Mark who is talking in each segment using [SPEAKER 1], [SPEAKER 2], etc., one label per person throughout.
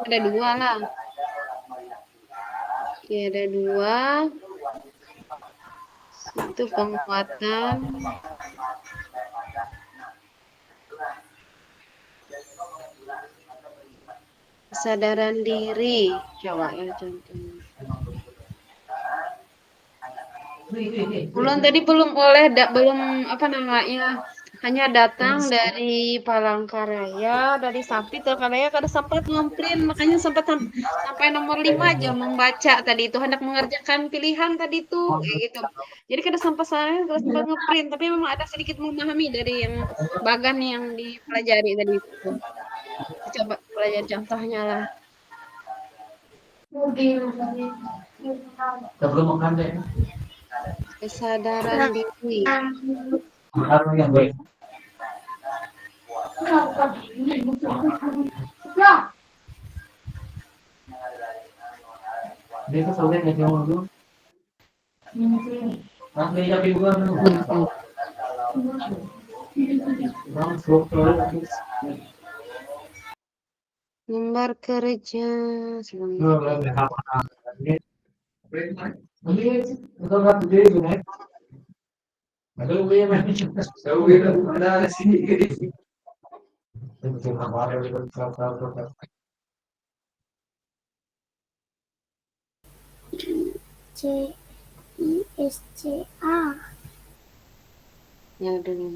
[SPEAKER 1] Ada dua lah. Oke, ada dua. Itu penguatan kesadaran diri. Coba ya contohnya. Bulan tadi belum belum apa namanya, hanya datang dari Palangkaraya, dari Sakti Palangkaraya kada sempat ngeprint, makanya sempat sampai nomor 5 aja membaca tadi itu, hendak mengerjakan pilihan tadi tuh kayak gitu. Jadi kada sampai saya kada sempat ngeprint, tapi memang ada sedikit memahami dari yang bagan yang dipelajari tadi itu. Coba pelajari contohnya lah. Kesadaran diri. Lembar kerja sebentar.
[SPEAKER 2] CISCA.
[SPEAKER 1] Ya dulu.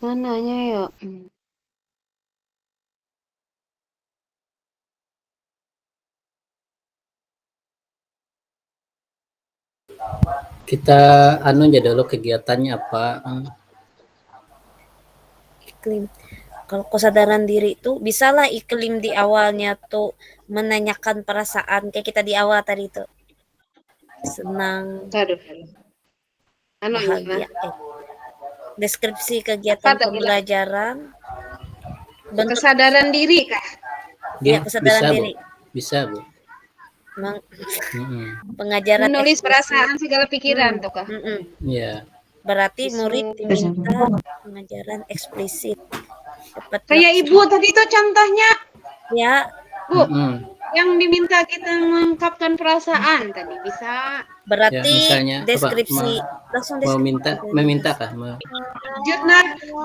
[SPEAKER 1] Mananya ya?
[SPEAKER 3] Kita anu aja dulu kegiatannya apa?
[SPEAKER 2] Iklim. Kalau kesadaran diri itu bisalah iklim di awalnya tuh menanyakan perasaan kayak kita di awal tadi itu. Senang,
[SPEAKER 1] Aduh. Anu
[SPEAKER 2] bahagia. Deskripsi kegiatan
[SPEAKER 1] Apa tadi?
[SPEAKER 2] pembelajaran. Bentuk
[SPEAKER 1] Kesadaran diri kah?
[SPEAKER 2] ya, kesadaran
[SPEAKER 3] bisa,
[SPEAKER 2] diri.
[SPEAKER 3] Bu. Bisa, Bu.
[SPEAKER 2] Pengajaran
[SPEAKER 1] Menulis
[SPEAKER 2] eksplisit.
[SPEAKER 1] perasaan segala pikiran tuh kah?
[SPEAKER 3] Iya.
[SPEAKER 2] Berarti murid diminta pengajaran eksplisit. Dapat
[SPEAKER 1] Kayak ibu tadi itu contohnya.
[SPEAKER 2] ya,
[SPEAKER 1] Bu, yang diminta kita mengungkapkan perasaan tadi bisa.
[SPEAKER 2] berarti
[SPEAKER 3] Ya, misalnya
[SPEAKER 2] deskripsi
[SPEAKER 3] apa,
[SPEAKER 2] langsung
[SPEAKER 3] mau
[SPEAKER 2] deskripsi.
[SPEAKER 3] meminta kah?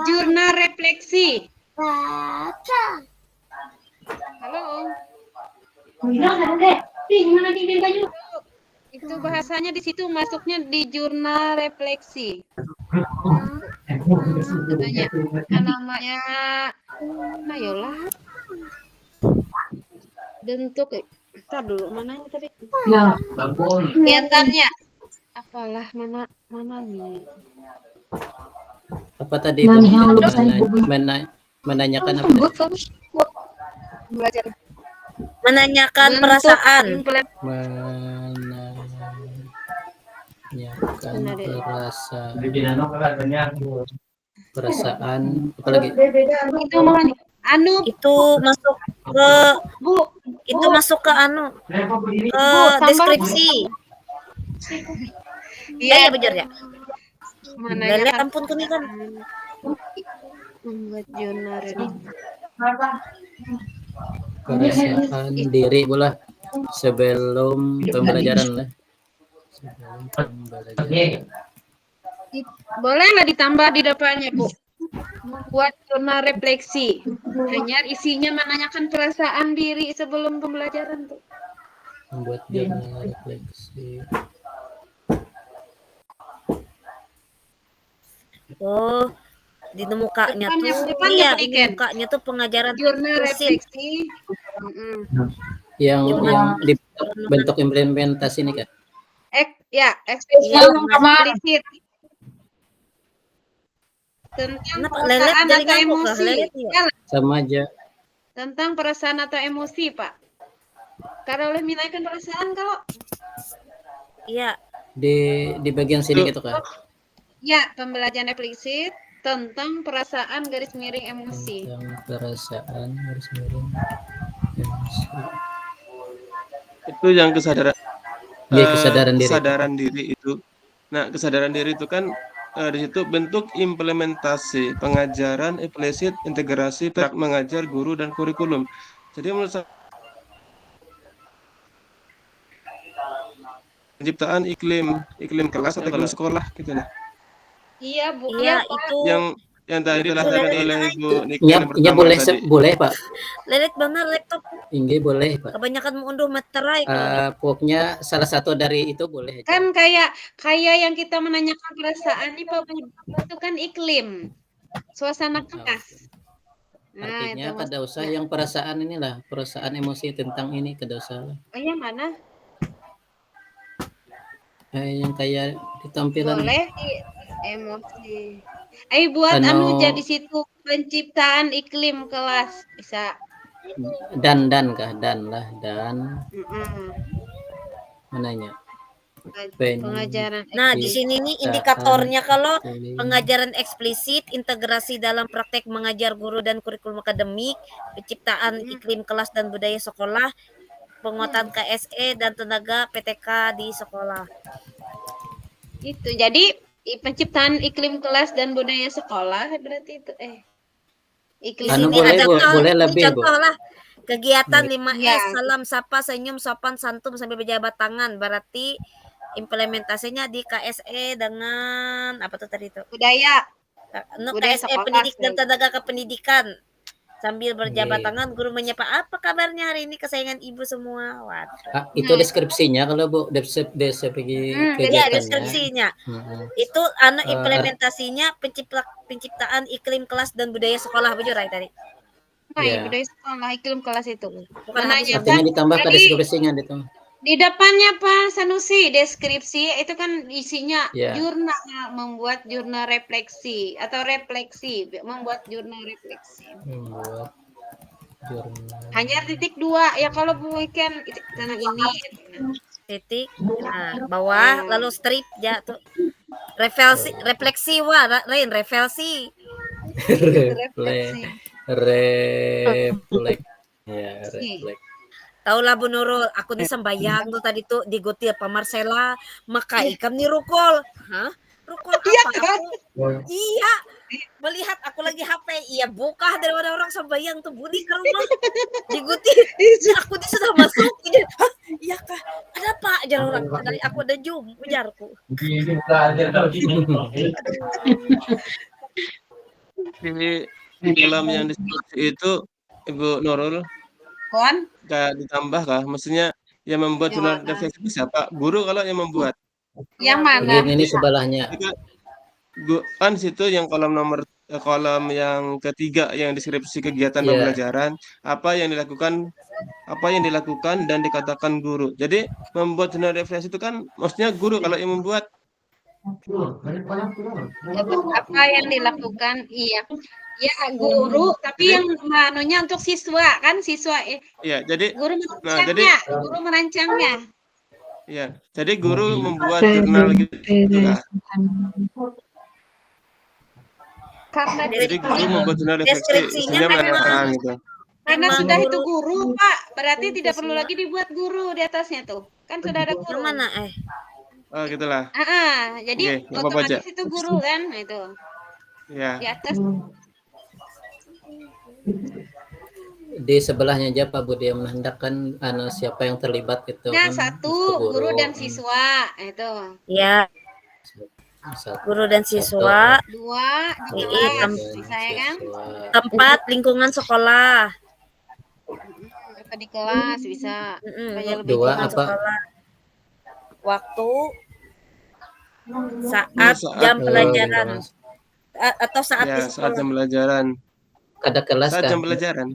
[SPEAKER 1] Jurnal refleksi. Halo. Itu bahasanya di situ masuknya di jurnal refleksi. Namanya Mayolah. Bentuk kita dulu mananya tadi? Ya, kegiatannya. Apalah mana nih?
[SPEAKER 3] Apa tadi? Menanyakan apa?
[SPEAKER 1] Belajar.
[SPEAKER 2] Menanyakan perasaan.
[SPEAKER 3] Perasaan apa lagi?
[SPEAKER 2] Itu masuk ke Bu. Itu masuk ke ke deskripsi. Iya, ya benar ya. Lele ampun kami kan.
[SPEAKER 1] Membuat jurnal
[SPEAKER 3] perasaan diri bola sebelum pembelajaran lah.
[SPEAKER 1] Bolehlah ditambah di depannya, Bu. Membuat jurnal refleksi. Hanya isinya menanyakan perasaan diri sebelum pembelajaran tuh.
[SPEAKER 3] Membuat jurnal refleksi.
[SPEAKER 2] Oh, di mukanya tuh iya, di mukanya tuh pengajaran
[SPEAKER 1] jurnal refleksi.
[SPEAKER 3] Yang bentuk implementasi ini kan?
[SPEAKER 1] Eksplisit. Tentang perasaan atau emosi.
[SPEAKER 3] Sama aja.
[SPEAKER 1] Tentang perasaan atau emosi, Pak. Karena oleh menaikkan perasaan kalau
[SPEAKER 2] iya
[SPEAKER 3] di bagian sini gitu kan?
[SPEAKER 1] Ya, pembelajaran eksplisit tentang perasaan garis miring emosi.
[SPEAKER 3] Tentang perasaan garis miring emosi.
[SPEAKER 4] Itu yang kesadaran.
[SPEAKER 3] Kesadaran diri.
[SPEAKER 4] Kesadaran diri itu. Nah, kesadaran diri itu kan di situ bentuk implementasi pengajaran implisit integrasi praktek mengajar guru dan kurikulum. Jadi menurut saya penciptaan iklim kelas atau iklim sekolah gitu lah.
[SPEAKER 1] Iya, Bu.
[SPEAKER 2] Iya,
[SPEAKER 1] Iya, Pak.
[SPEAKER 2] itu
[SPEAKER 4] Yang tadi dilaksanakan oleh Ibu Niki
[SPEAKER 3] Ya,
[SPEAKER 4] yang
[SPEAKER 3] ya
[SPEAKER 4] pertama
[SPEAKER 3] boleh,
[SPEAKER 4] tadi.
[SPEAKER 3] boleh Pak.
[SPEAKER 2] lelet benar laptop.
[SPEAKER 3] Ini boleh Pak.
[SPEAKER 2] Kebanyakan mengunduh materai kalau
[SPEAKER 3] Pokoknya salah satu dari itu boleh aja.
[SPEAKER 1] Kan kayak yang kita menanyakan perasaan nih Pak Budi, itu kan iklim, suasana kelas. Nah,
[SPEAKER 3] Artinya
[SPEAKER 1] itu
[SPEAKER 3] kada usah
[SPEAKER 1] maksudnya.
[SPEAKER 3] yang perasaan inilah, perasaan emosi tentang ini kada usah.
[SPEAKER 1] Oh, yang mana?
[SPEAKER 3] Yang kayak di tampilan
[SPEAKER 1] Boleh di emosi. Buat
[SPEAKER 3] Anu-
[SPEAKER 1] jadi situ penciptaan iklim kelas bisa.
[SPEAKER 3] dan kah dan lah dan
[SPEAKER 1] Mm-mm.
[SPEAKER 3] mananya.
[SPEAKER 1] Pengajaran.
[SPEAKER 2] Nah, di sini nih indikatornya kalau
[SPEAKER 3] Iklim.
[SPEAKER 2] pengajaran eksplisit, integrasi dalam praktek mengajar guru dan kurikulum akademik, penciptaan iklim kelas dan budaya sekolah, penguatan KSE dan tenaga PTK di sekolah.
[SPEAKER 1] Itu. Jadi penciptaan iklim kelas dan budaya sekolah berarti itu
[SPEAKER 2] Di
[SPEAKER 1] iklim
[SPEAKER 3] Anu
[SPEAKER 2] sini
[SPEAKER 3] boleh,
[SPEAKER 2] ada
[SPEAKER 3] Bu,
[SPEAKER 2] contoh,
[SPEAKER 3] boleh
[SPEAKER 2] ini
[SPEAKER 3] lebih, Bu.
[SPEAKER 2] contoh lah. Kegiatan 5S,
[SPEAKER 1] Ya.
[SPEAKER 2] salam, sapa, senyum, sopan, santun sampai berjabat tangan. Berarti implementasinya di KSE dengan apa tuh tadi itu?
[SPEAKER 1] budaya. Budaya
[SPEAKER 2] KSE
[SPEAKER 1] sekolah,
[SPEAKER 2] pendidik dan
[SPEAKER 1] ya.
[SPEAKER 2] tenaga kependidikan. Sambil berjabat
[SPEAKER 3] Iya.
[SPEAKER 2] tangan, guru menyapa, apa kabarnya hari ini kesayangan ibu semua? Waduh.
[SPEAKER 3] Itu deskripsinya kalau Bu, deskripsi
[SPEAKER 2] Ya,
[SPEAKER 3] kegiatannya.
[SPEAKER 2] deskripsinya.
[SPEAKER 3] Mm-mm.
[SPEAKER 2] Itu implementasinya penciptaan iklim kelas dan budaya sekolah bujur tadi.
[SPEAKER 1] Nah,
[SPEAKER 3] Ya.
[SPEAKER 1] budaya sekolah iklim kelas itu.
[SPEAKER 2] Bukan habis
[SPEAKER 1] Menanyakan
[SPEAKER 3] Artinya ditambah ke
[SPEAKER 1] tadi
[SPEAKER 3] deskripsinya itu.
[SPEAKER 1] di depannya Pak Sanusi deskripsi itu kan isinya
[SPEAKER 3] Ya.
[SPEAKER 1] jurnal, membuat jurnal refleksi atau refleksi, membuat jurnal refleksi.
[SPEAKER 3] Membuat jurnal.
[SPEAKER 1] Hanya titik 2 ya kalau bukan karena ini.
[SPEAKER 2] Titik, nah, bawah, lalu strip, ya tuh. Refleksi, wah, lain, refleksi.
[SPEAKER 1] Refleksi.
[SPEAKER 3] Reflek. Ya, reflek.
[SPEAKER 2] Tahu lah Bu Nurul, aku disembayang tuh tadi tuh di Gotir Pak Marcella, maka ikam nih rukol. Hah? Rukol apa? Iya, melihat aku lagi HP, iya buka daripada orang sembayang tuh Budi ke rumah. Di Gotir, aku di sudah masuk. Hah? Iya kah? Ada Pak? Jangan orang, dari aku ada Zoom, ujarku.
[SPEAKER 4] Di dalam yang deskripsi itu Ibu Nurul
[SPEAKER 1] Kon?
[SPEAKER 4] ditambah kah? Maksudnya yang membuat jurnal refleksi itu siapa? Guru kalau yang membuat.
[SPEAKER 1] Yang mana?
[SPEAKER 3] Ini sebelahnya.
[SPEAKER 4] Kan situ yang kolom yang ketiga yang deskripsi kegiatan
[SPEAKER 3] Iya.
[SPEAKER 4] pembelajaran, apa yang dilakukan dan dikatakan guru. Jadi membuat jurnal refleksi itu kan maksudnya guru kalau yang membuat.
[SPEAKER 1] Apa yang dilakukan? Iya. Ya guru, tapi yang manunya untuk siswa kan siswa
[SPEAKER 4] Iya, jadi
[SPEAKER 1] guru merancangnya.
[SPEAKER 4] Iya, jadi guru membuat jurnal gitu kan.
[SPEAKER 1] Karena
[SPEAKER 4] Jadi guru membuat jurnal refleksi
[SPEAKER 2] Deskripsinya
[SPEAKER 4] sehingga
[SPEAKER 2] memang-
[SPEAKER 4] menanyakan gitu.
[SPEAKER 1] karena
[SPEAKER 2] Memang
[SPEAKER 1] sudah
[SPEAKER 2] guru-
[SPEAKER 1] itu guru, Pak. Berarti tidak perlu lagi dibuat guru di atasnya tuh. Kan sudah ada
[SPEAKER 2] Yang
[SPEAKER 1] guru.
[SPEAKER 2] mana
[SPEAKER 4] Oh, gitulah.
[SPEAKER 1] Jadi
[SPEAKER 4] Oke, nggak apa-apa aja.
[SPEAKER 1] otomatis itu guru kan itu.
[SPEAKER 4] Ya.
[SPEAKER 1] Di atas
[SPEAKER 3] Di sebelahnya aja Pak Budi yang menandakan siapa yang terlibat gitu.
[SPEAKER 1] nah,
[SPEAKER 3] kan.
[SPEAKER 1] satu
[SPEAKER 3] Itu
[SPEAKER 1] guru dan siswa itu.
[SPEAKER 2] Ya,
[SPEAKER 3] Satu.
[SPEAKER 2] guru dan siswa.
[SPEAKER 1] Dua di
[SPEAKER 2] Iya,
[SPEAKER 1] kelas,
[SPEAKER 3] Dan
[SPEAKER 1] bisa ya kan?
[SPEAKER 3] siswa.
[SPEAKER 2] Tempat lingkungan sekolah.
[SPEAKER 1] Apa di kelas bisa. Supaya lebih
[SPEAKER 3] Dua
[SPEAKER 1] jelas.
[SPEAKER 3] apa?
[SPEAKER 2] Sekolah. Waktu saat
[SPEAKER 4] Saat,
[SPEAKER 2] jam pelajaran atau saat di
[SPEAKER 4] Ya, saat
[SPEAKER 2] sekolah.
[SPEAKER 4] jam pelajaran.
[SPEAKER 3] Ada kelas
[SPEAKER 4] Saat
[SPEAKER 3] kan?
[SPEAKER 4] jam pelajaran.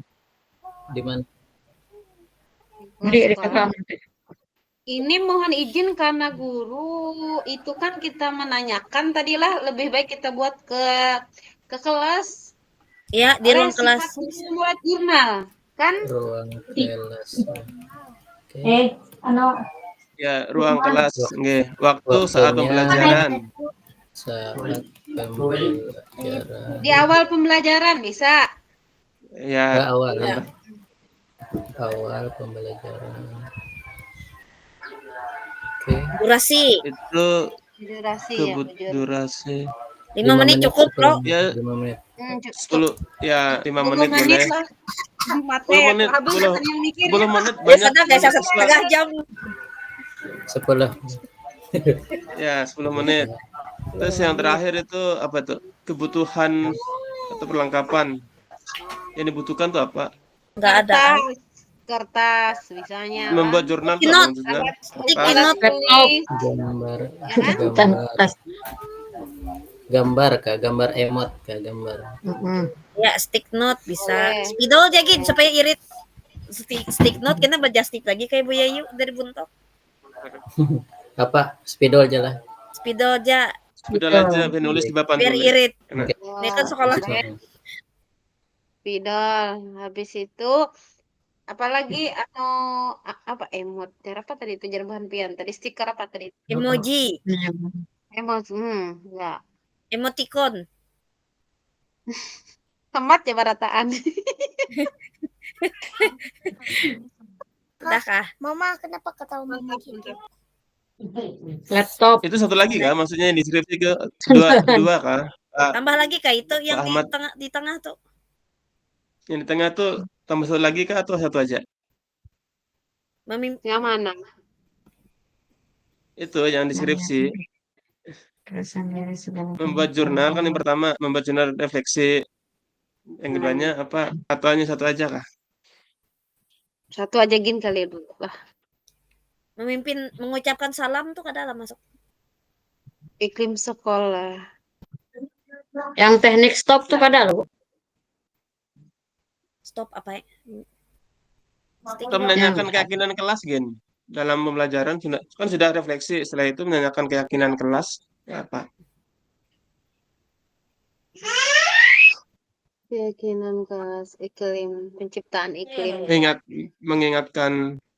[SPEAKER 3] Di mana?
[SPEAKER 1] Sekolah. Ini mohon izin karena guru itu kan kita menanyakan tadilah lebih baik kita buat ke kelas.
[SPEAKER 2] Ya, di ruang
[SPEAKER 1] Oleh
[SPEAKER 2] kelas.
[SPEAKER 1] sifat membuat jurnal kan?
[SPEAKER 3] Ruang kelas. Oke.
[SPEAKER 4] Ya, ruang kelas. Nggih. Waktu saat pembelajaran.
[SPEAKER 3] Saat pembelajaran.
[SPEAKER 1] Di awal pembelajaran bisa.
[SPEAKER 4] Ya,
[SPEAKER 3] Awal ya. Awal pembelajaran. Oke.
[SPEAKER 2] Durasi.
[SPEAKER 4] itu
[SPEAKER 1] Durasi ya.
[SPEAKER 4] durasi.
[SPEAKER 2] 5 menit cukup, Bro.
[SPEAKER 4] Ya
[SPEAKER 3] 5 menit.
[SPEAKER 4] 10 ya 5 menit
[SPEAKER 1] 10 menit
[SPEAKER 4] boleh.
[SPEAKER 1] lah. Mate
[SPEAKER 4] 10 menit,
[SPEAKER 1] habis
[SPEAKER 4] 10
[SPEAKER 1] katanya yang mikir
[SPEAKER 4] 10
[SPEAKER 1] ya.
[SPEAKER 4] menit
[SPEAKER 2] Ya
[SPEAKER 4] banyak
[SPEAKER 2] sudah guys,
[SPEAKER 4] banyak
[SPEAKER 2] 1,5 jam.
[SPEAKER 3] 10.
[SPEAKER 4] ya 10 menit. Terus yang terakhir itu apa tuh? Kebutuhan atau perlengkapan yang dibutuhkan tuh apa?
[SPEAKER 2] Enggak ada kan?
[SPEAKER 1] Kertas misalnya lah.
[SPEAKER 4] Membuat jurnal tuh apa
[SPEAKER 2] Sticky
[SPEAKER 4] maksudnya?
[SPEAKER 2] Sticky
[SPEAKER 4] Kertas.
[SPEAKER 2] note.
[SPEAKER 1] Tulis,
[SPEAKER 3] Gambar,
[SPEAKER 1] ya kan?
[SPEAKER 3] gambar kah? Gambar emot kah? Gambar.
[SPEAKER 2] Ya, stick note bisa.
[SPEAKER 1] Boleh.
[SPEAKER 2] Spidol jadi supaya irit. Stick note kena berjastik lagi kayak Bu Yayu dari Buntok.
[SPEAKER 3] Apa? Spidol aja lah.
[SPEAKER 2] Spidol aja
[SPEAKER 4] Sudah aja nulis di papan
[SPEAKER 2] biar
[SPEAKER 4] tulis.
[SPEAKER 2] irit.
[SPEAKER 4] Enak.
[SPEAKER 2] Ini kan sekolah.
[SPEAKER 1] Spidol. Habis itu apalagi atau apa emot? Apa tadi itu bahan pian? Tadi stiker apa tadi?
[SPEAKER 2] Emoji,
[SPEAKER 1] Emot. Enggak.
[SPEAKER 2] emoticon.
[SPEAKER 1] Hemat ya barataan.
[SPEAKER 2] Udah kah?
[SPEAKER 5] Mama, kenapa ketawa mama gitu?
[SPEAKER 1] Laptop.
[SPEAKER 4] Itu satu lagi kah? Maksudnya yang deskripsi ke dua kah?
[SPEAKER 2] Tambah lagi kah itu yang
[SPEAKER 4] Ahmad.
[SPEAKER 2] di tengah tuh?
[SPEAKER 4] Yang di tengah tuh tambah satu lagi kah atau satu aja?
[SPEAKER 1] Yang mana?
[SPEAKER 4] Itu yang deskripsi. Membuat jurnal kan yang pertama, membuat jurnal refleksi. Yang keduanya apa? Atau hanya satu aja kah?
[SPEAKER 1] Satu aja gin kali dulu lah.
[SPEAKER 2] Mengucapkan salam tuh ke dalam masuk.
[SPEAKER 1] Iklim sekolah.
[SPEAKER 6] Yang teknik stop tuh kada loh.
[SPEAKER 2] Stop apa ya?
[SPEAKER 4] Kita menanyakan keyakinan kelas, Gen. Dalam pembelajaran kan sudah refleksi. Setelah itu menanyakan keyakinan kelas. Ya, apa?
[SPEAKER 1] Keyakinan kelas iklim, penciptaan iklim.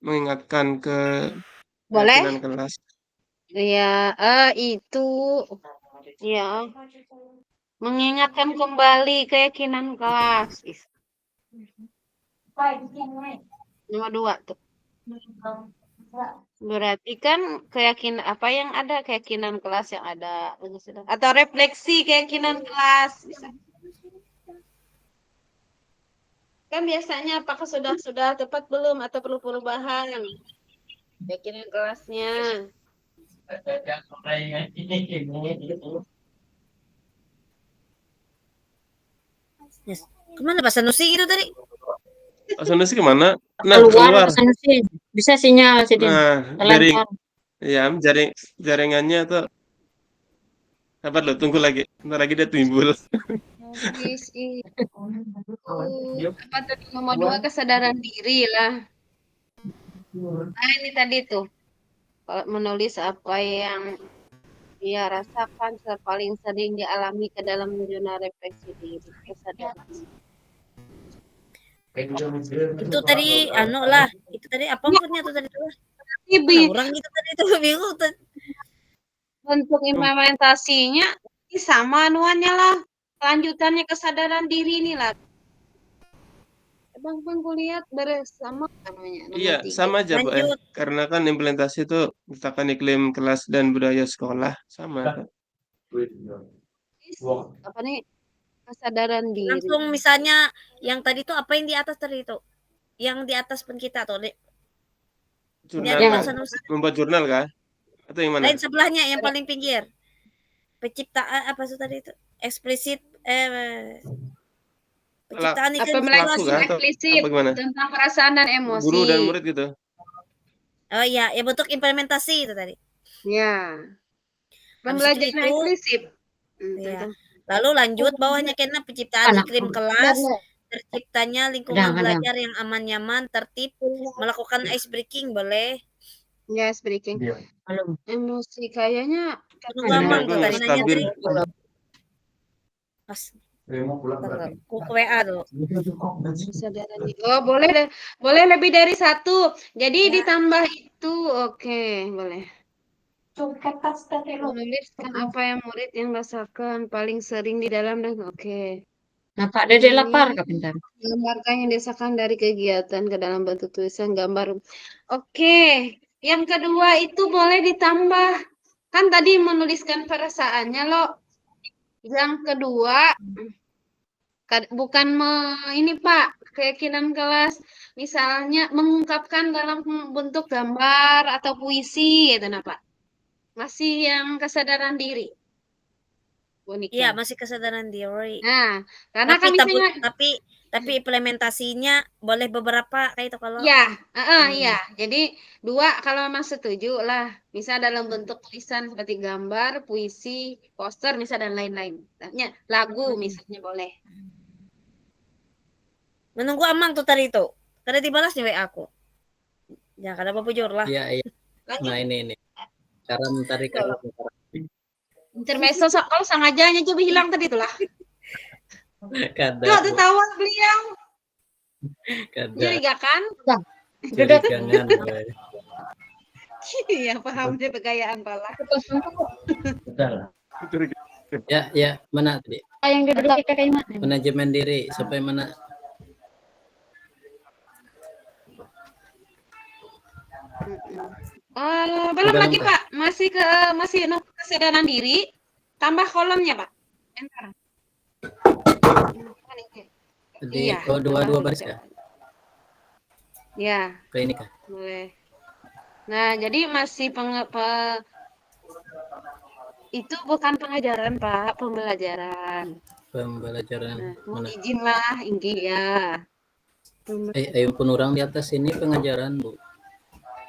[SPEAKER 4] Mengingatkan ke
[SPEAKER 1] Boleh?
[SPEAKER 4] keyakinan kelas.
[SPEAKER 1] Ya, itu ya mengingatkan kembali keyakinan kelas. Nomor 2 tuh. Berarti kan keyakinan apa yang ada keyakinan kelas yang ada atau refleksi keyakinan kelas bisa. Kan biasanya apakah sudah tepat belum atau perlu perubahan keyakinan kelasnya.
[SPEAKER 2] Yes. Kemana Pak Sanusi itu tadi?
[SPEAKER 4] Pak Sanusi kemana? Nah,
[SPEAKER 6] Keluar
[SPEAKER 4] keluar.
[SPEAKER 6] ke sana sih. Bisa sinyal sih dia.
[SPEAKER 4] Nah, jaringannya tuh apa lo? Tunggu lagi. Ntar lagi dia timbul.
[SPEAKER 1] Apa tadi nomor 2 kesadaran diri lah. Nah ini tadi tuh kalau menulis apa yang ia rasakan paling sering dialami ke dalam zona refleksi diri kesadaran.
[SPEAKER 2] Itu tadi lah. Itu tadi apa maksudnya tuh tadi tuh? Orang gitu tadi tuh bingung tuh.
[SPEAKER 1] Bentuk implementasinya sama anuannya lah. Lanjutannya kesadaran diri ini lah. Bang kulihat bersama namanya.
[SPEAKER 4] Iya, sama aja, Bu. Karena kan implementasi itu menciptakan iklim kelas dan budaya sekolah sama.
[SPEAKER 1] Apa nih? Kesadaran diri.
[SPEAKER 2] Langsung misalnya yang tadi tuh apa yang di atas tadi itu? Yang di atas pun kita tuh, Dek.
[SPEAKER 4] Jurnal. Membuat jurnal kah? Atau yang mana?
[SPEAKER 2] Lain sebelahnya yang paling pinggir. Penciptaan apa sih tadi itu? Eksplisit penciptaan iklim
[SPEAKER 1] eksplisit tentang perasaan dan emosi.
[SPEAKER 4] Guru dan murid gitu.
[SPEAKER 2] Oh iya, ya bentuk implementasi itu tadi.
[SPEAKER 1] Ya. Pembelajaran eksplisit.
[SPEAKER 2] Ya. Lalu lanjut bawahnya kena penciptaan iklim kelas, terciptanya lingkungan belajar yang aman nyaman, tertib, melakukan ice breaking boleh.
[SPEAKER 1] Ya, ice breaking. Emosi kayaknya
[SPEAKER 2] gampang tuh tadi nanya tadi. Pas WA tuh.
[SPEAKER 1] Oh, boleh lebih dari 1. Jadi ditambah itu, oke, boleh. Menuliskan apa yang murid yang rasakan paling sering di dalam dan oke.
[SPEAKER 6] Nah, Pak Dede lapar kah pintar?
[SPEAKER 1] Gambarkan yang dirasakan dari kegiatan ke dalam bentuk tulisan gambar. Oke, yang kedua itu boleh ditambah. Kan tadi menuliskan perasaannya loh. Yang kedua, bukan ini Pak, keyakinan kelas. Misalnya mengungkapkan dalam bentuk gambar atau puisi gitu nah Pak. Masih yang kesadaran diri.
[SPEAKER 2] Iya,
[SPEAKER 1] Uniknya.
[SPEAKER 2] masih kesadaran diri.
[SPEAKER 1] Nah, karena
[SPEAKER 2] Tapi
[SPEAKER 1] kan misalnya
[SPEAKER 2] tapi implementasinya boleh beberapa kayak itu kalau
[SPEAKER 1] ya,
[SPEAKER 2] Hmm.
[SPEAKER 1] iya. Jadi dua kalau memang setuju lah. Misal dalam bentuk tulisan seperti gambar, puisi, poster, misal dan lain-lain. Misalnya lagu misalnya boleh.
[SPEAKER 2] Menunggu Amang tuh tadi itu. Kada dibalas nih WA aku. Ya, kada apa jujur lah.
[SPEAKER 3] Iya, iya.
[SPEAKER 1] Lanjut.
[SPEAKER 3] Nah, ini. Karam tadi karam.
[SPEAKER 1] Intermezzo kalau sengajanya coba hilang tadi itulah.
[SPEAKER 3] Kada,
[SPEAKER 1] Tuh tertawa beliau.
[SPEAKER 3] kada.
[SPEAKER 1] Curiga kan?
[SPEAKER 3] Curigangan. Boy.
[SPEAKER 1] Iya paham dia kegayaan pala.
[SPEAKER 3] Ya, mana tadi?
[SPEAKER 6] Yang di belakang kayak mana?
[SPEAKER 3] Manajemen diri sampai mana?
[SPEAKER 1] Belum
[SPEAKER 3] Belum,
[SPEAKER 1] lagi
[SPEAKER 3] Pak.
[SPEAKER 1] Pak, masih kesadaran diri, tambah kolomnya Pak. Enter.
[SPEAKER 3] Di
[SPEAKER 1] Iya.
[SPEAKER 3] dua baris kah?
[SPEAKER 1] Ya,
[SPEAKER 3] Ke ini kah?
[SPEAKER 1] boleh. Nah, jadi masih itu bukan pengajaran Pak, pembelajaran.
[SPEAKER 3] Pembelajaran
[SPEAKER 1] Nah,
[SPEAKER 3] mana?
[SPEAKER 1] izin lah, inggi ya.
[SPEAKER 3] Ayo pun orang di atas ini pengajaran, Bu.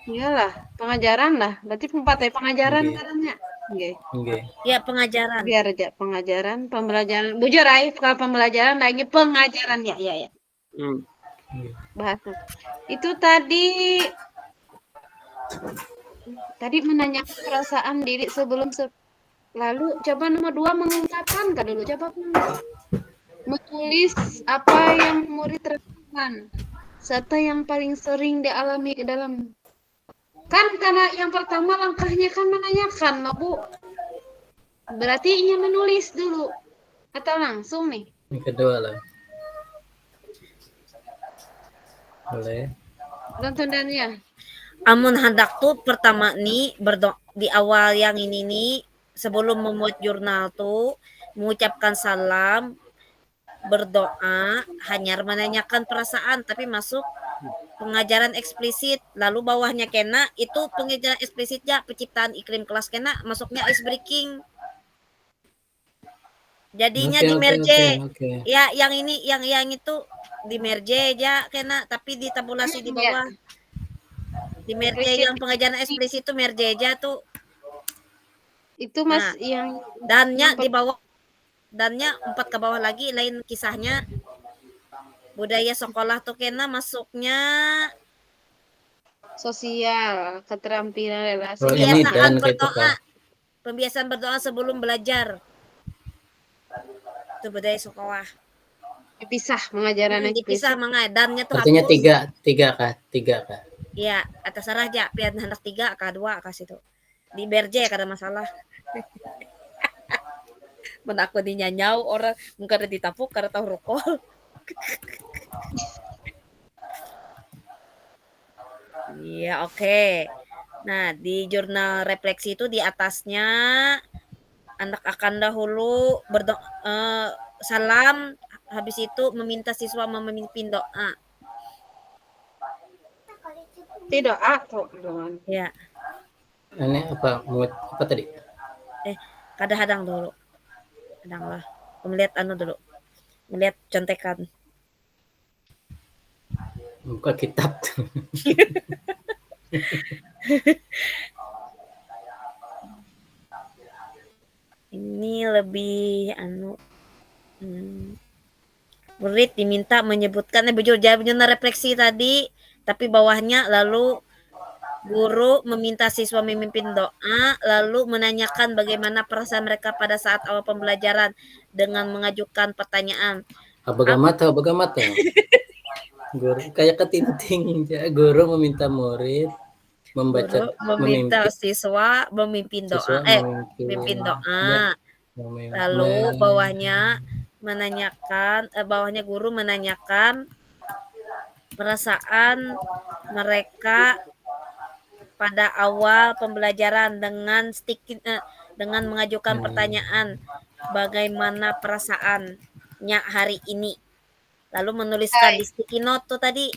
[SPEAKER 1] Iyalah, pengajaran lah. Berarti empat ya pengajaran
[SPEAKER 3] Nggih.
[SPEAKER 1] katanya. Nggih.
[SPEAKER 3] Nggih.
[SPEAKER 2] Ya, pengajaran.
[SPEAKER 1] Biar aja pengajaran, pembelajaran. Bujur ay, kalau pembelajaran lagi pengajaran ya.
[SPEAKER 4] Hmm.
[SPEAKER 1] Bahasa. Itu tadi menanyakan perasaan diri sebelum lalu coba nomor 2 mengungkapkan kan dulu coba menulis apa yang murid rasakan serta yang paling sering dialami ke dalam kan karena yang pertama langkahnya kan menanyakan lah Bu. Berarti ingin menulis dulu atau langsung nih?
[SPEAKER 3] Yang kedua lah. Boleh.
[SPEAKER 1] Nonton dan ya.
[SPEAKER 2] Amun hendak tuh pertama nih di awal yang ini nih sebelum membuat jurnal tuh mengucapkan salam, berdoa, hanya menanyakan perasaan tapi masuk pengajaran eksplisit. Lalu bawahnya kena itu pengajaran eksplisitnya penciptaan iklim kelas kena masuknya ice breaking. Jadinya di merge.
[SPEAKER 3] Okay.
[SPEAKER 2] Ya, yang ini yang itu di merge aja kena tapi di tabulasi di bawah. Di merge yang pengajaran eksplisit itu merge aja tuh.
[SPEAKER 1] Itu Mas
[SPEAKER 2] Nah,
[SPEAKER 1] yang
[SPEAKER 2] dannya di bawah. Dannya 4 ke bawah lagi lain kisahnya. Budaya sekolah tuh kena masuknya
[SPEAKER 1] sosial, keterampilan relasi.
[SPEAKER 3] Oh, ini
[SPEAKER 2] Kebiasaan
[SPEAKER 3] dan
[SPEAKER 2] berdoa. Pembiasaan berdoa sebelum belajar. Itu budaya sekolah.
[SPEAKER 1] Dipisah pengajaran
[SPEAKER 2] Dipisah dannya tuh
[SPEAKER 3] artinya
[SPEAKER 2] hapus.
[SPEAKER 3] tiga kah?
[SPEAKER 2] Iya, atas arah aja pian hendak 3 ke 2 kasih tuh. Di berje kada masalah. Men aku dinyanyau orang muka ada ditapuk kada tahu rokol. Iya, oke. Nah, di jurnal refleksi itu di atasnya anak akan dahulu salam, habis itu meminta siswa memimpin doa.
[SPEAKER 1] Tidak aku doang.
[SPEAKER 2] Ya.
[SPEAKER 3] Ini apa tadi?
[SPEAKER 2] Kada hadang dulu. Hadang lah. Melihat dulu. Melihat contekan.
[SPEAKER 3] Buka kitab.
[SPEAKER 2] Ini lebih murid diminta menyebutkan bujur jawabnya refleksi tadi, tapi bawahnya lalu guru meminta siswa memimpin doa, lalu menanyakan bagaimana perasaan mereka pada saat awal pembelajaran dengan mengajukan pertanyaan.
[SPEAKER 3] Abagamat. Guru kayak ketinting, guru meminta murid membaca,
[SPEAKER 2] meminta siswa memimpin doa, memimpin doa. Lalu bawahnya menanyakan, bawahnya guru menanyakan perasaan mereka pada awal pembelajaran dengan mengajukan pertanyaan bagaimana perasaannya hari ini. Lalu menuliskan di sticky note tuh tadi.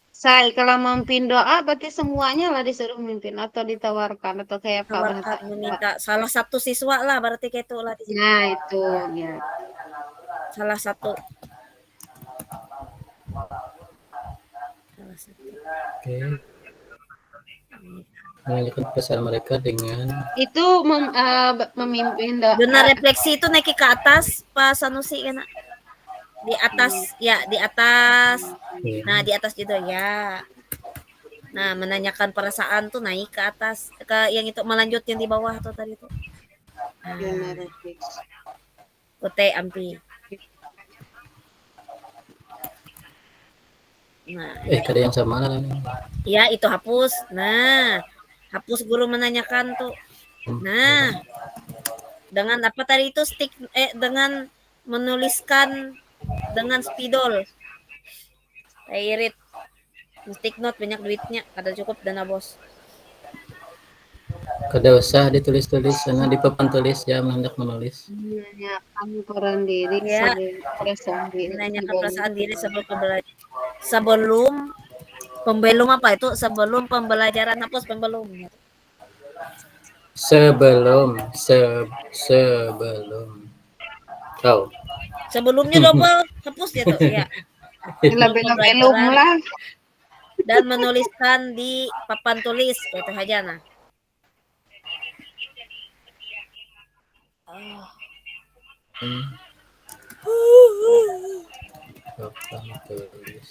[SPEAKER 1] Say, kalau memimpin doa berarti semuanya lah disuruh memimpin atau ditawarkan atau kayak Pak
[SPEAKER 2] Tawarkan
[SPEAKER 1] Banta.
[SPEAKER 2] meminta salah satu siswa lah berarti kayak itu lah di situ.
[SPEAKER 1] Nah, itu ya.
[SPEAKER 2] Salah satu.
[SPEAKER 3] Oke. Menanyakan perasaan mereka dengan
[SPEAKER 1] Itu memimpin doa.
[SPEAKER 2] Benar refleksi itu naik ke atas Pak Sanusi kan? Di atas ya, di atas. Nah, di atas itu ya. Nah, menanyakan perasaan tuh naik ke atas ke yang itu melanjut yang di bawah tuh tadi tuh.
[SPEAKER 1] Benar refleksi.
[SPEAKER 2] Kote ampi. Nah,
[SPEAKER 3] ada yang sama lah nih.
[SPEAKER 2] ya itu hapus. Nah, hapus guru menanyakan tuh. Nah, dengan apa tadi itu dengan menuliskan dengan spidol. Irit. Stick note banyak duitnya, kada cukup dana bos.
[SPEAKER 3] Kada usah ditulis-tulis karena di papan tulis ya hendak menulis.
[SPEAKER 1] Menanyakan peran diri,
[SPEAKER 2] Ya.
[SPEAKER 1] perasaan diri.
[SPEAKER 2] Menanyakan perasaan diri sebelum pembelum apa itu? Sebelum pembelajaran hapus pembelum.
[SPEAKER 3] Sebelum. Oh.
[SPEAKER 2] Sebelumnya double hapus ya tuh ya.
[SPEAKER 1] Belum lah.
[SPEAKER 2] Dan menuliskan di papan tulis itu aja nah.
[SPEAKER 3] Papan tulis.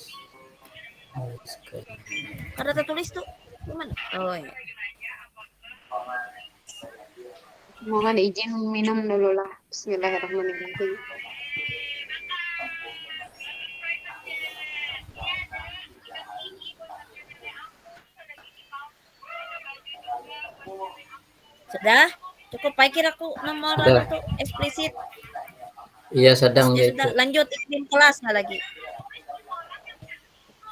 [SPEAKER 2] Ada tertulis tuh gimana? Oh ya.
[SPEAKER 1] Mohon izin minum dulu lah. Bismillahirrahmanirrahim.
[SPEAKER 2] Sudah? Cukup pikir aku nomor
[SPEAKER 3] Sudah.
[SPEAKER 2] itu eksplisit.
[SPEAKER 3] Iya sedang
[SPEAKER 2] Ya
[SPEAKER 3] ya
[SPEAKER 2] sudah,
[SPEAKER 3] itu.
[SPEAKER 2] lanjut iklim kelas nggak lagi.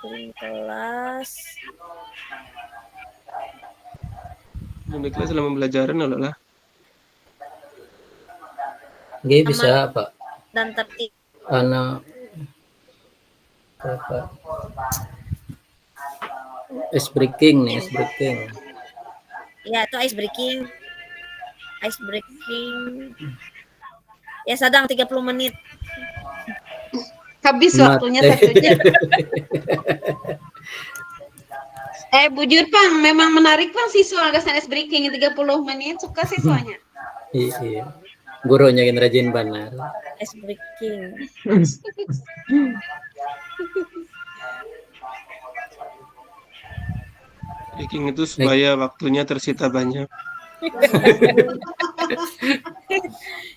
[SPEAKER 2] Iklim kelas.
[SPEAKER 4] Di kelas selama pembelajaran lah.
[SPEAKER 3] Nggih bisa Pak.
[SPEAKER 2] Dan tertib.
[SPEAKER 3] Anak apa? Ice breaking nih, ice breaking.
[SPEAKER 2] Ya, itu ice breaking. Ice breaking. Ya, sedang 30 menit.
[SPEAKER 1] Habis waktunya satu jam. Bujur Pang, memang menarik Pang siswa kesan ice breaking 30 menit, suka siswanya.
[SPEAKER 3] Iya. Gurunya yang rajin benar.
[SPEAKER 2] Ice breaking.
[SPEAKER 4] Breaking itu supaya waktunya tersita banyak.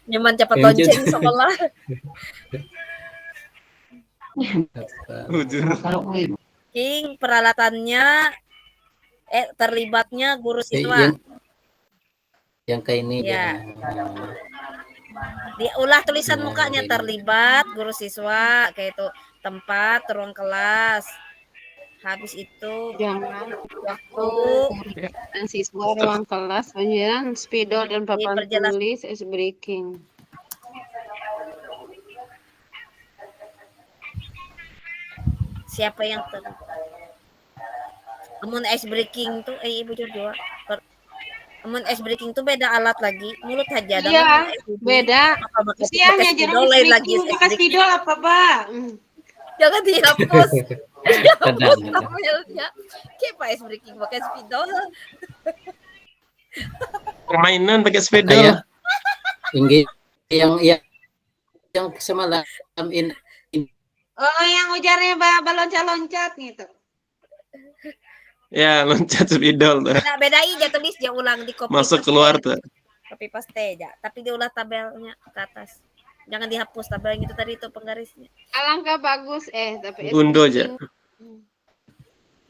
[SPEAKER 2] Nyaman cepat
[SPEAKER 3] Yang
[SPEAKER 2] lonceng
[SPEAKER 3] gitu.
[SPEAKER 2] sekolah.
[SPEAKER 4] Bujur.
[SPEAKER 2] King peralatannya terlibatnya guru siswa.
[SPEAKER 3] Yang kayak ini
[SPEAKER 2] Ya.
[SPEAKER 3] jangan.
[SPEAKER 2] Diulah tulisan mukanya terlibat guru siswa kayak itu tempat ruang kelas. Habis itu
[SPEAKER 1] Jangan
[SPEAKER 2] waktu
[SPEAKER 1] dan siswa ruang kelas, penjelasan spidol dan papan
[SPEAKER 2] Diperjelas.
[SPEAKER 1] tulis ice breaking.
[SPEAKER 2] siapa yang amun ice breaking tuh ibu juga amun ice breaking tuh beda alat lagi mulut aja
[SPEAKER 1] Iya, beda. Usianya jarum ice breaking, pakai spidol apa, Pak?
[SPEAKER 2] jangan dihapus.
[SPEAKER 3] Kadang.
[SPEAKER 2] Tabelnya kayak pak ice breaking pakai spidol.
[SPEAKER 4] Permainan pakai sepeda.
[SPEAKER 3] Kayak tinggi yang semalam ini
[SPEAKER 1] Oh, yang ujarnya baloncat-loncat gitu.
[SPEAKER 4] Ya, loncat spidol tuh.
[SPEAKER 2] Nah, bedai aja tulis dia ulang di copy
[SPEAKER 4] Masuk
[SPEAKER 2] paste.
[SPEAKER 4] keluar tuh.
[SPEAKER 2] Copy paste aja, tapi diulah tabelnya ke atas. Jangan dihapus tabel yang itu tadi itu penggarisnya.
[SPEAKER 1] Alangkah bagus tapi
[SPEAKER 4] Undo aja.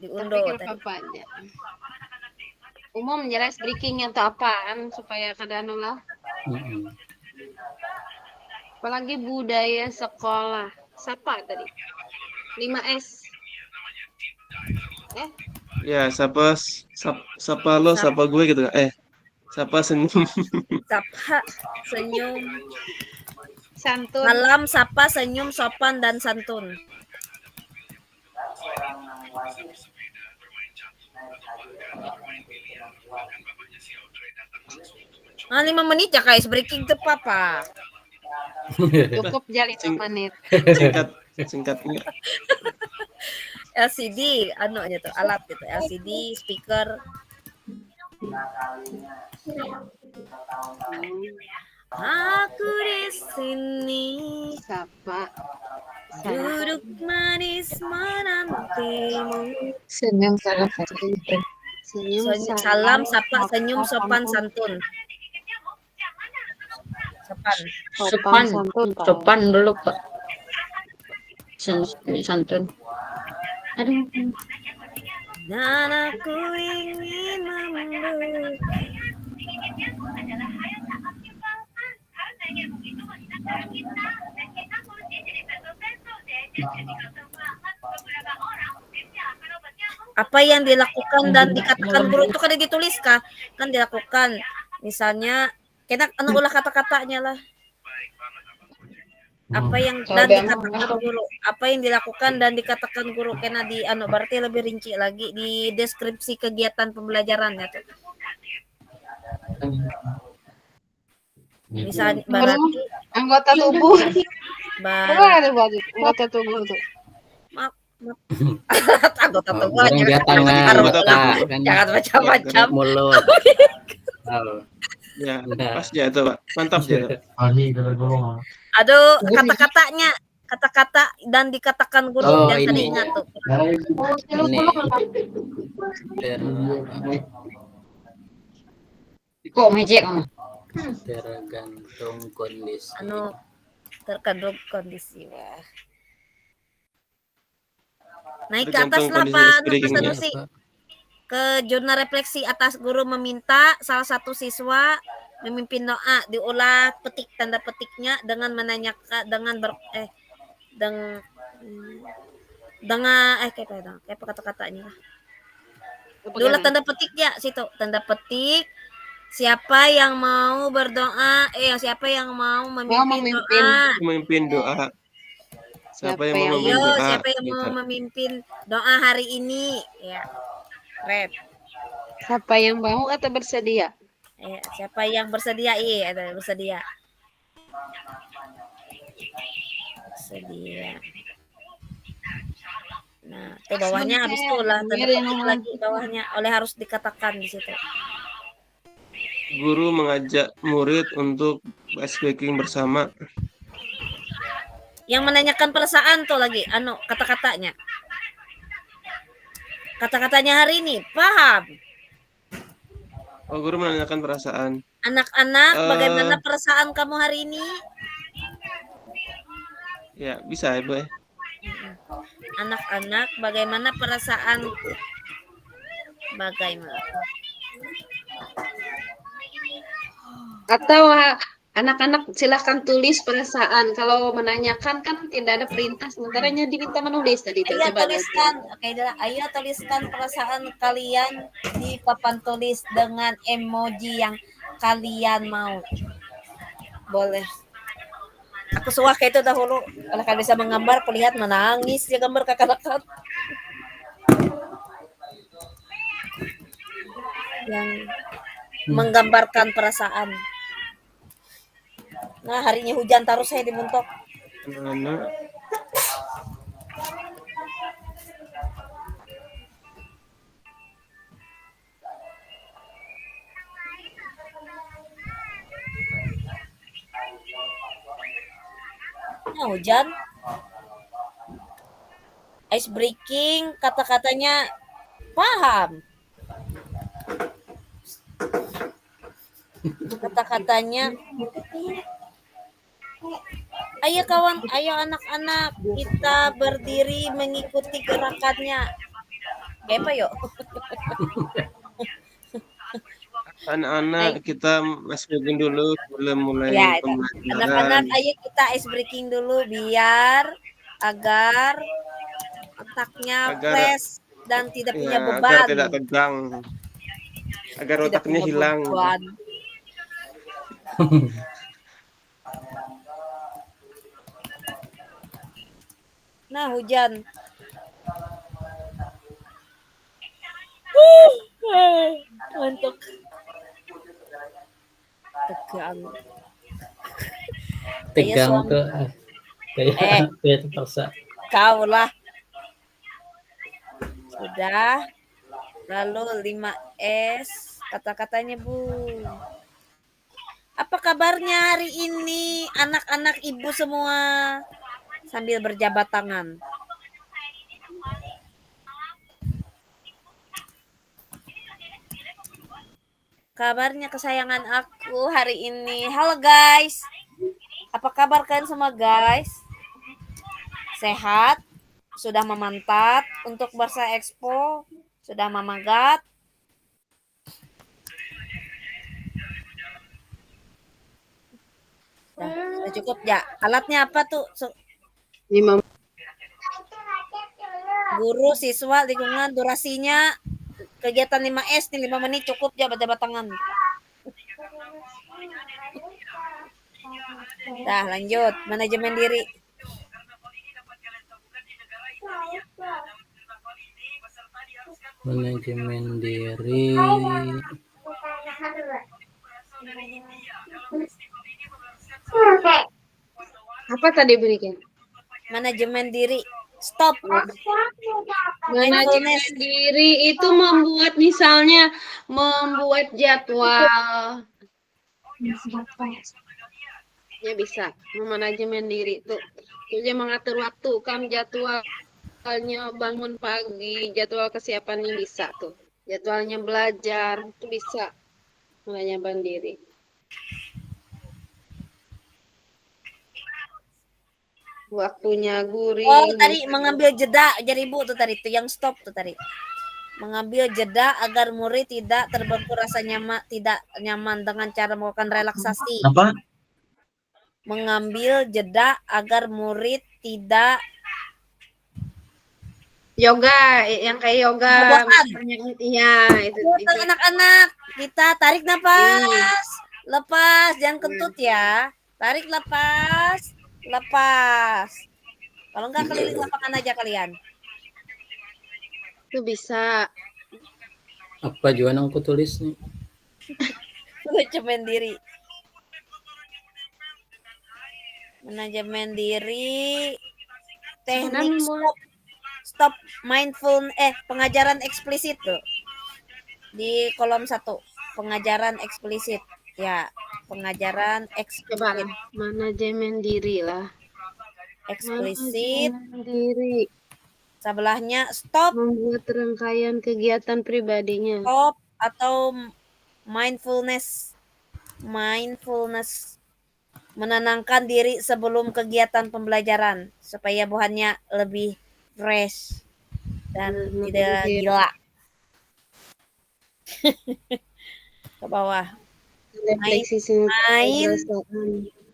[SPEAKER 2] Diundo
[SPEAKER 1] Pikir
[SPEAKER 2] tadi.
[SPEAKER 1] apa aja. Umum jelas breaking atau apaan supaya kadang lah. Apalagi budaya sekolah. Siapa tadi? 5S.
[SPEAKER 4] Ya, siapa lo, siapa gue gitu kan. Siapa senyum.
[SPEAKER 2] Sapa senyum.
[SPEAKER 1] Santun.
[SPEAKER 2] Salam, sapa, senyum, sopan, dan santun. Ah, 5 menit ya guys, breaking tuh papa.
[SPEAKER 1] Cukup jali
[SPEAKER 4] Sing-
[SPEAKER 1] 5 menit.
[SPEAKER 4] Singkatnya.
[SPEAKER 2] LCD, anu aja tuh, alat gitu. LCD, speaker. Aku di sini
[SPEAKER 1] Sapa.
[SPEAKER 2] duduk manis menantimu.
[SPEAKER 1] Senyum salam senyum
[SPEAKER 2] Salam, sapa, senyum, sopan, santun. Sopan.
[SPEAKER 6] Sopan.
[SPEAKER 1] santun. Pak.
[SPEAKER 6] Sopan dulu, Pak. Santun. Aduh.
[SPEAKER 2] Dan aku ingin memeluk. Apa yang dilakukan dan dikatakan guru itu kan ditulis kah? Kan dilakukan. Misalnya, kena ulah kata-katanya lah. Apa yang dan dikatakan guru, apa yang dilakukan dan dikatakan guru kena di berarti lebih rinci lagi di deskripsi kegiatan pembelajarannya tuh. Misalnya berarti
[SPEAKER 1] Anggota tubuh.
[SPEAKER 2] bar-
[SPEAKER 1] Anggota tubuh tuh.
[SPEAKER 2] anggota tubuh
[SPEAKER 3] Orang dia tangan,
[SPEAKER 2] Jangan
[SPEAKER 3] mata, kan,
[SPEAKER 2] jangan macam-macam.
[SPEAKER 3] mulut. Oh,
[SPEAKER 4] Ya,
[SPEAKER 3] Nah.
[SPEAKER 4] pas ya itu, Pak. Mantap ya. Itu.
[SPEAKER 2] Aduh, kata-katanya, kata-kata dan dikatakan guru
[SPEAKER 3] Oh,
[SPEAKER 2] yang tadi
[SPEAKER 3] ini.
[SPEAKER 2] ingat tuh.
[SPEAKER 3] ini.
[SPEAKER 6] Kok mejek kamu?
[SPEAKER 3] Tergantung kondisi.
[SPEAKER 2] Terkandung kondisi wah. Naik ke
[SPEAKER 4] Tergantung
[SPEAKER 2] atas lah
[SPEAKER 4] kondisi
[SPEAKER 2] Pak
[SPEAKER 4] speakingnya.
[SPEAKER 2] Sanusi. Ke jurnal refleksi atas guru meminta salah satu siswa memimpin doa, diulah petik tanda petiknya dengan menanyakan kayak kata-katanya. Diulah tanda petik ya situ, tanda petik. Siapa yang mau berdoa, siapa yang mau memimpin doa?
[SPEAKER 4] Memimpin doa. Siapa yang mau memimpin
[SPEAKER 2] Ayo,
[SPEAKER 4] doa?
[SPEAKER 2] siapa yang mau
[SPEAKER 4] Gitu.
[SPEAKER 2] memimpin doa hari ini? Ya. Red.
[SPEAKER 1] Siapa yang mau atau bersedia?
[SPEAKER 2] Siapa yang bersedia? Ada bersedia. Bersedia. Nah, itu bawahnya habis itu lah tanda petik lagi bawahnya oleh harus dikatakan di situ.
[SPEAKER 4] Guru mengajak murid untuk ice breaking bersama.
[SPEAKER 2] Yang menanyakan perasaan tuh lagi, kata-katanya. Kata-katanya hari ini, paham?
[SPEAKER 4] Oh, guru menanyakan perasaan.
[SPEAKER 2] Anak-anak, bagaimana perasaan kamu hari ini?
[SPEAKER 4] Ya, bisa ya, Bu.
[SPEAKER 2] Anak-anak, bagaimana perasaan? Bagaimana?
[SPEAKER 1] Atau anak-anak silahkan tulis perasaan. Kalau menanyakan kan tidak ada perintah. Sementaranya diminta menulis tadi.
[SPEAKER 2] Ayo tuliskan, ayo tuliskan perasaan kalian di papan tulis dengan emoji yang kalian mau. Boleh. Aku suka kayak itu dahulu. Kalau kalian bisa menggambar, perlihat menangis ya gambar kakak-kakak. Yang menggambarkan perasaan. Nah, harinya hujan taruh saya di muntok.
[SPEAKER 4] Anak-anak.
[SPEAKER 2] Nah, hujan. Ice breaking, kata-katanya paham. Kata-katanya ayo kawan, ayo anak-anak, kita berdiri mengikuti gerakannya. Kayak apa yuk?
[SPEAKER 4] Anak-anak, kita ice breaking dulu sebelum mulai
[SPEAKER 2] Ya,
[SPEAKER 4] pembelajaran.
[SPEAKER 2] anak-anak, ayo kita ice breaking dulu biar agar otaknya fresh dan tidak punya beban.
[SPEAKER 4] Agar tidak tegang. Agar
[SPEAKER 2] Tidak
[SPEAKER 4] otaknya
[SPEAKER 2] punya
[SPEAKER 4] hilang.
[SPEAKER 2] beban. Nah, hujan. Ngantuk. Tegang. Kayak
[SPEAKER 3] Tegang
[SPEAKER 2] suami.
[SPEAKER 3] tuh
[SPEAKER 2] Eh,
[SPEAKER 3] kayak terpaksa.
[SPEAKER 2] kau lah. Sudah. Lalu 5S. Kata-katanya, Bu. Apa kabarnya hari ini anak-anak ibu semua? Sambil berjabat tangan. Kabarnya kesayangan aku hari ini. Halo guys. Apa kabar kalian semua guys? Sehat? Sudah memantat untuk Barca Expo? Sudah memagat? Sudah cukup ya? Alatnya apa tuh?
[SPEAKER 1] 5
[SPEAKER 2] Guru, siswa, lingkungan, durasinya kegiatan 5S nih 5 menit cukup ya jabat tangan. Dah lanjut, manajemen diri.
[SPEAKER 3] Manajemen diri.
[SPEAKER 1] Apa tadi berikan?
[SPEAKER 2] Manajemen diri. Stop.
[SPEAKER 1] Manajemen
[SPEAKER 2] Mindfulness.
[SPEAKER 1] diri itu membuat misalnya membuat jadwal. Ya bisa memanajemen diri itu. Dia mengatur waktu, kan jadwalnya bangun pagi, jadwal kesiapannya bisa tuh. Jadwalnya belajar itu bisa manajemen diri. Waktunya guring.
[SPEAKER 2] Oh, tadi mengambil jeda jadi Bu tuh tadi tuh yang stop tuh tadi. Mengambil jeda agar murid tidak terbentur rasa tidak nyaman dengan cara melakukan relaksasi.
[SPEAKER 3] Apa?
[SPEAKER 2] Mengambil jeda agar murid tidak
[SPEAKER 1] Yoga, yang kayak yoga.
[SPEAKER 2] bosan.
[SPEAKER 1] Iya, itu.
[SPEAKER 2] Anak-anak, kita tarik nafas. Lepas, jangan kentut ya. Tarik, lepas. Lepas. Kalau enggak keliling lapangan aja kalian.
[SPEAKER 1] Itu bisa.
[SPEAKER 3] Apa juga yang aku tulis nih?
[SPEAKER 2] Manajemen diri. Manajemen diri. Teknik stop mindful pengajaran eksplisit tuh. Di kolom 1. Pengajaran eksplisit. Ya, pengajaran eksplisit.
[SPEAKER 1] Coba manajemen diri lah.
[SPEAKER 2] Eksplisit.
[SPEAKER 1] Manajemen diri.
[SPEAKER 2] Sebelahnya stop.
[SPEAKER 1] Membuat rangkaian kegiatan pribadinya.
[SPEAKER 2] Stop atau mindfulness. Mindfulness. Menenangkan diri sebelum kegiatan pembelajaran supaya buahnya lebih fresh dan tidak gila. Ke bawah.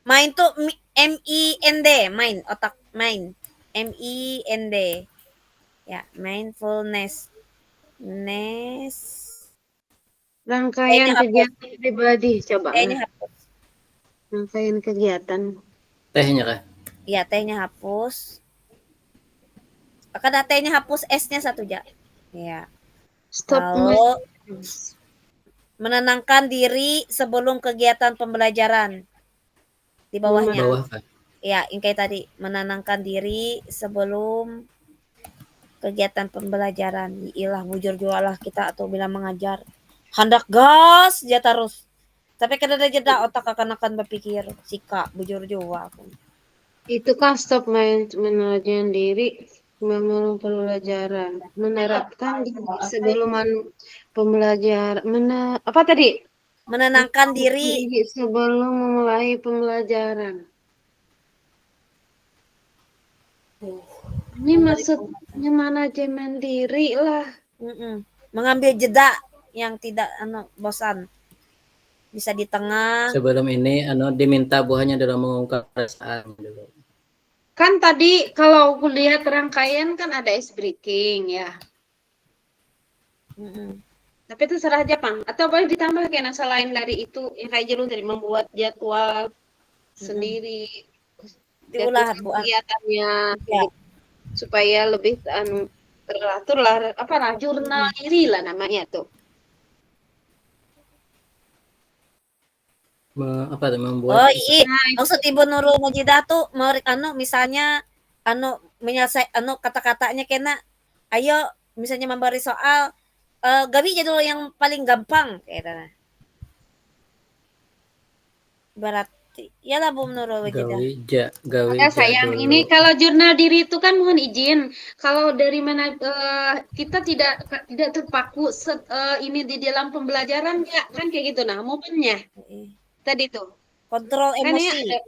[SPEAKER 2] Main tuh MIND, main otak main. MIND. Ya, mindfulness.
[SPEAKER 1] Rangkaian kegiatan pribadi, coba.
[SPEAKER 2] Tehnya hapus.
[SPEAKER 1] Rangkaian kegiatan.
[SPEAKER 3] Tehnya kah?
[SPEAKER 2] Iya, tehnya hapus. Karena tehnya hapus, S-nya 1 aja. Ya.
[SPEAKER 1] Stop.
[SPEAKER 2] Lalu menenangkan diri sebelum kegiatan pembelajaran. Di bawahnya.
[SPEAKER 3] Bawah kah?
[SPEAKER 2] Ya, yang kayak tadi, menenangkan diri sebelum kegiatan pembelajaran. Iyalah, bujur jualah kita atau bila mengajar. Hendak gas ya terus. Tapi kada ada jeda otak akan berpikir sika bujur jua aku.
[SPEAKER 1] Itu kan stop manajemen diri memang pembelajaran. Menerapkan sebelum pembelajaran. Apa tadi?
[SPEAKER 2] Menenangkan diri
[SPEAKER 1] sebelum memulai pembelajaran. Ini maksudnya manajemen diri lah.
[SPEAKER 2] Mengambil jeda yang tidak bosan. Bisa di tengah.
[SPEAKER 3] Sebelum ini diminta buahnya dalam mengungkap perasaan dulu.
[SPEAKER 1] Kan tadi kalau aku lihat rangkaian kan ada ice breaking ya. Tapi itu serah Jepang. Atau boleh ditambah kayak selain dari itu yang kayak Jelun tadi membuat jadwal sendiri.
[SPEAKER 2] Diulah
[SPEAKER 1] kegiatannya.
[SPEAKER 2] Ya.
[SPEAKER 1] supaya lebih teratur lah, apa lah, jurnal diri lah namanya tuh.
[SPEAKER 3] Apa tuh,
[SPEAKER 2] Oh
[SPEAKER 3] membuat
[SPEAKER 2] iya, maksud Ibu Nurul Mujidah tuh misalnya menyelesai kata-katanya kena ayo misalnya memberi soal gawi aja dulu yang paling gampang kayak berarti ya lah Bu Nurul Mujidah.
[SPEAKER 3] gawe
[SPEAKER 1] Maka sayang,
[SPEAKER 3] dulu.
[SPEAKER 1] ini kalau jurnal diri itu kan mohon izin. Kalau dari mana kita tidak terpaku ini di dalam pembelajaran ya kan kayak gitu. Nah, momennya tadi tuh
[SPEAKER 2] Kontrol
[SPEAKER 1] kan ya
[SPEAKER 2] emosi.
[SPEAKER 1] ada,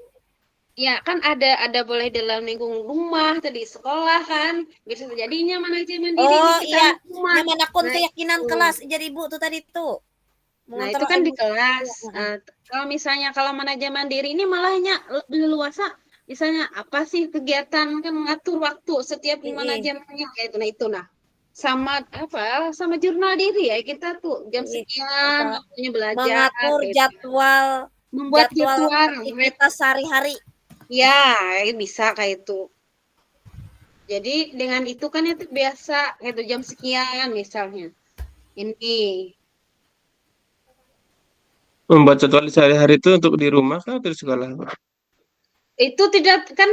[SPEAKER 1] ya kan ada boleh dalam lingkungan rumah, tadi sekolah kan bisa terjadinya manajemen diri di
[SPEAKER 2] Oh
[SPEAKER 1] kita
[SPEAKER 2] iya,
[SPEAKER 1] rumah.
[SPEAKER 2] nyamanakun
[SPEAKER 1] Nah,
[SPEAKER 2] keyakinan
[SPEAKER 1] itu.
[SPEAKER 2] kelas jadi Ibu tuh tadi tuh.
[SPEAKER 1] Nah, itu
[SPEAKER 2] Mengontrol
[SPEAKER 1] kan di
[SPEAKER 2] emosi.
[SPEAKER 1] kelas. Nah, kalau misalnya kalau manajemen diri ini malahnya lebih luasa. Misalnya apa sih kegiatan kan mengatur waktu setiap manajemennya kayak itu. Nah, itu nah. Sama apa? Sama jurnal diri ya kita tuh jam sekian
[SPEAKER 2] Apa
[SPEAKER 1] waktunya belajar
[SPEAKER 2] mengatur
[SPEAKER 1] kayak itu.
[SPEAKER 2] jadwal
[SPEAKER 1] Membuat jadwal.
[SPEAKER 2] aktivitas sehari-hari.
[SPEAKER 1] Ya, bisa kayak itu. Jadi dengan itu kan itu biasa kayak itu jam sekian misalnya. Ini
[SPEAKER 4] Membuat jadwal sehari-hari itu untuk di rumah kan atau di sekolah?
[SPEAKER 1] itu tidak kan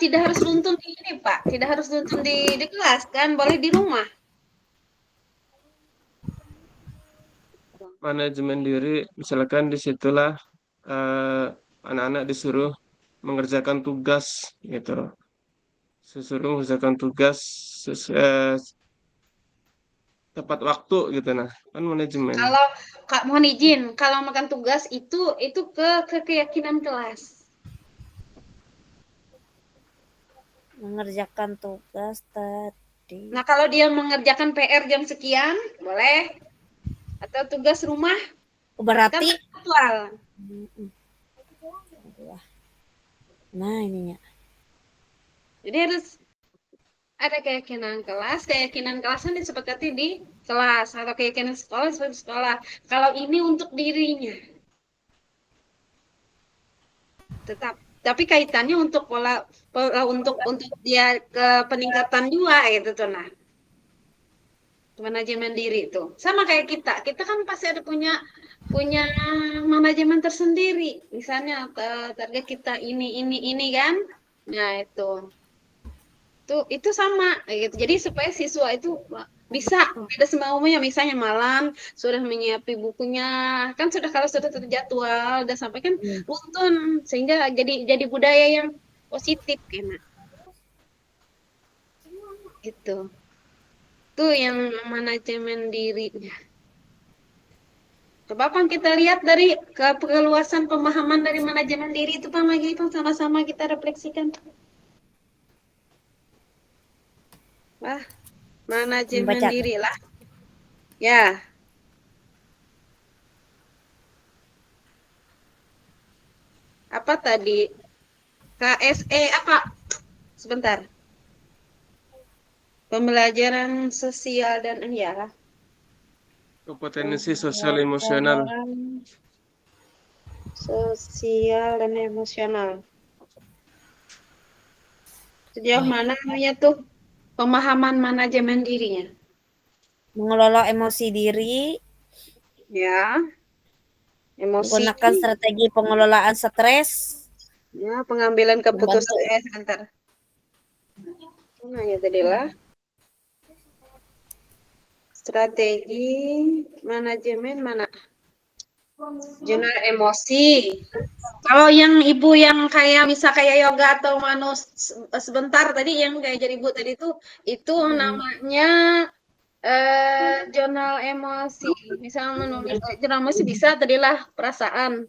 [SPEAKER 1] tidak harus nuntun di ini Pak, tidak harus nuntun di kelas kan, boleh di rumah.
[SPEAKER 4] Manajemen diri, misalkan disitulah anak-anak disuruh mengerjakan tugas gitu, disuruh mengerjakan tugas tepat waktu gitu, nah kan manajemen.
[SPEAKER 1] Kalau Kak mohon izin, kalau makan tugas itu ke keyakinan kelas.
[SPEAKER 2] Mengerjakan tugas tadi.
[SPEAKER 1] Nah kalau dia mengerjakan PR jam sekian boleh, atau tugas rumah kan
[SPEAKER 2] Berarti
[SPEAKER 1] jadwal.
[SPEAKER 2] nah ininya.
[SPEAKER 1] Jadi harus ada keyakinan kelas kan disepakati di kelas, atau keyakinan sekolah disepakati di sekolah. Kalau ini untuk dirinya, tetap. Tapi kaitannya untuk untuk dia ke peningkatan juga gitu tuh nah. Manajemen diri itu sama kayak kita kan pasti ada punya manajemen tersendiri. Misalnya target kita ini kan. Nah, itu sama gitu. Jadi supaya siswa itu bisa tidak semaunya, misalnya malam sudah menyiapkan bukunya, kan sudah kalau sudah terjadwal dan sampai kan runtun, sehingga jadi budaya yang positif kena. Itu yang manajemen dirinya. Coba Bang kita lihat dari keluasan pemahaman dari manajemen diri itu Bang lagi Bang, sama-sama kita refleksikan. Wah, manajemen
[SPEAKER 2] Baca.
[SPEAKER 1] diri lah. Ya. Apa tadi? KSE apa? Sebentar. Pembelajaran sosial dan ya.
[SPEAKER 4] Kompetensi sosial emosional.
[SPEAKER 1] Sosial dan emosional. Sejauh mana namanya tuh pemahaman manajemen dirinya?
[SPEAKER 2] Mengelola emosi diri,
[SPEAKER 1] Ya. Emosi.
[SPEAKER 2] menggunakan strategi pengelolaan stres,
[SPEAKER 1] Ya, pengambilan keputusan sebentar. Nah, ya tadi lah. Strategi manajemen mana? Jurnal emosi. Kalau yang ibu yang kayak yoga atau manus sebentar tadi yang kayak jadi ibu tadi itu namanya jurnal emosi. Misalnya menulis jurnal emosi bisa tadilah perasaan.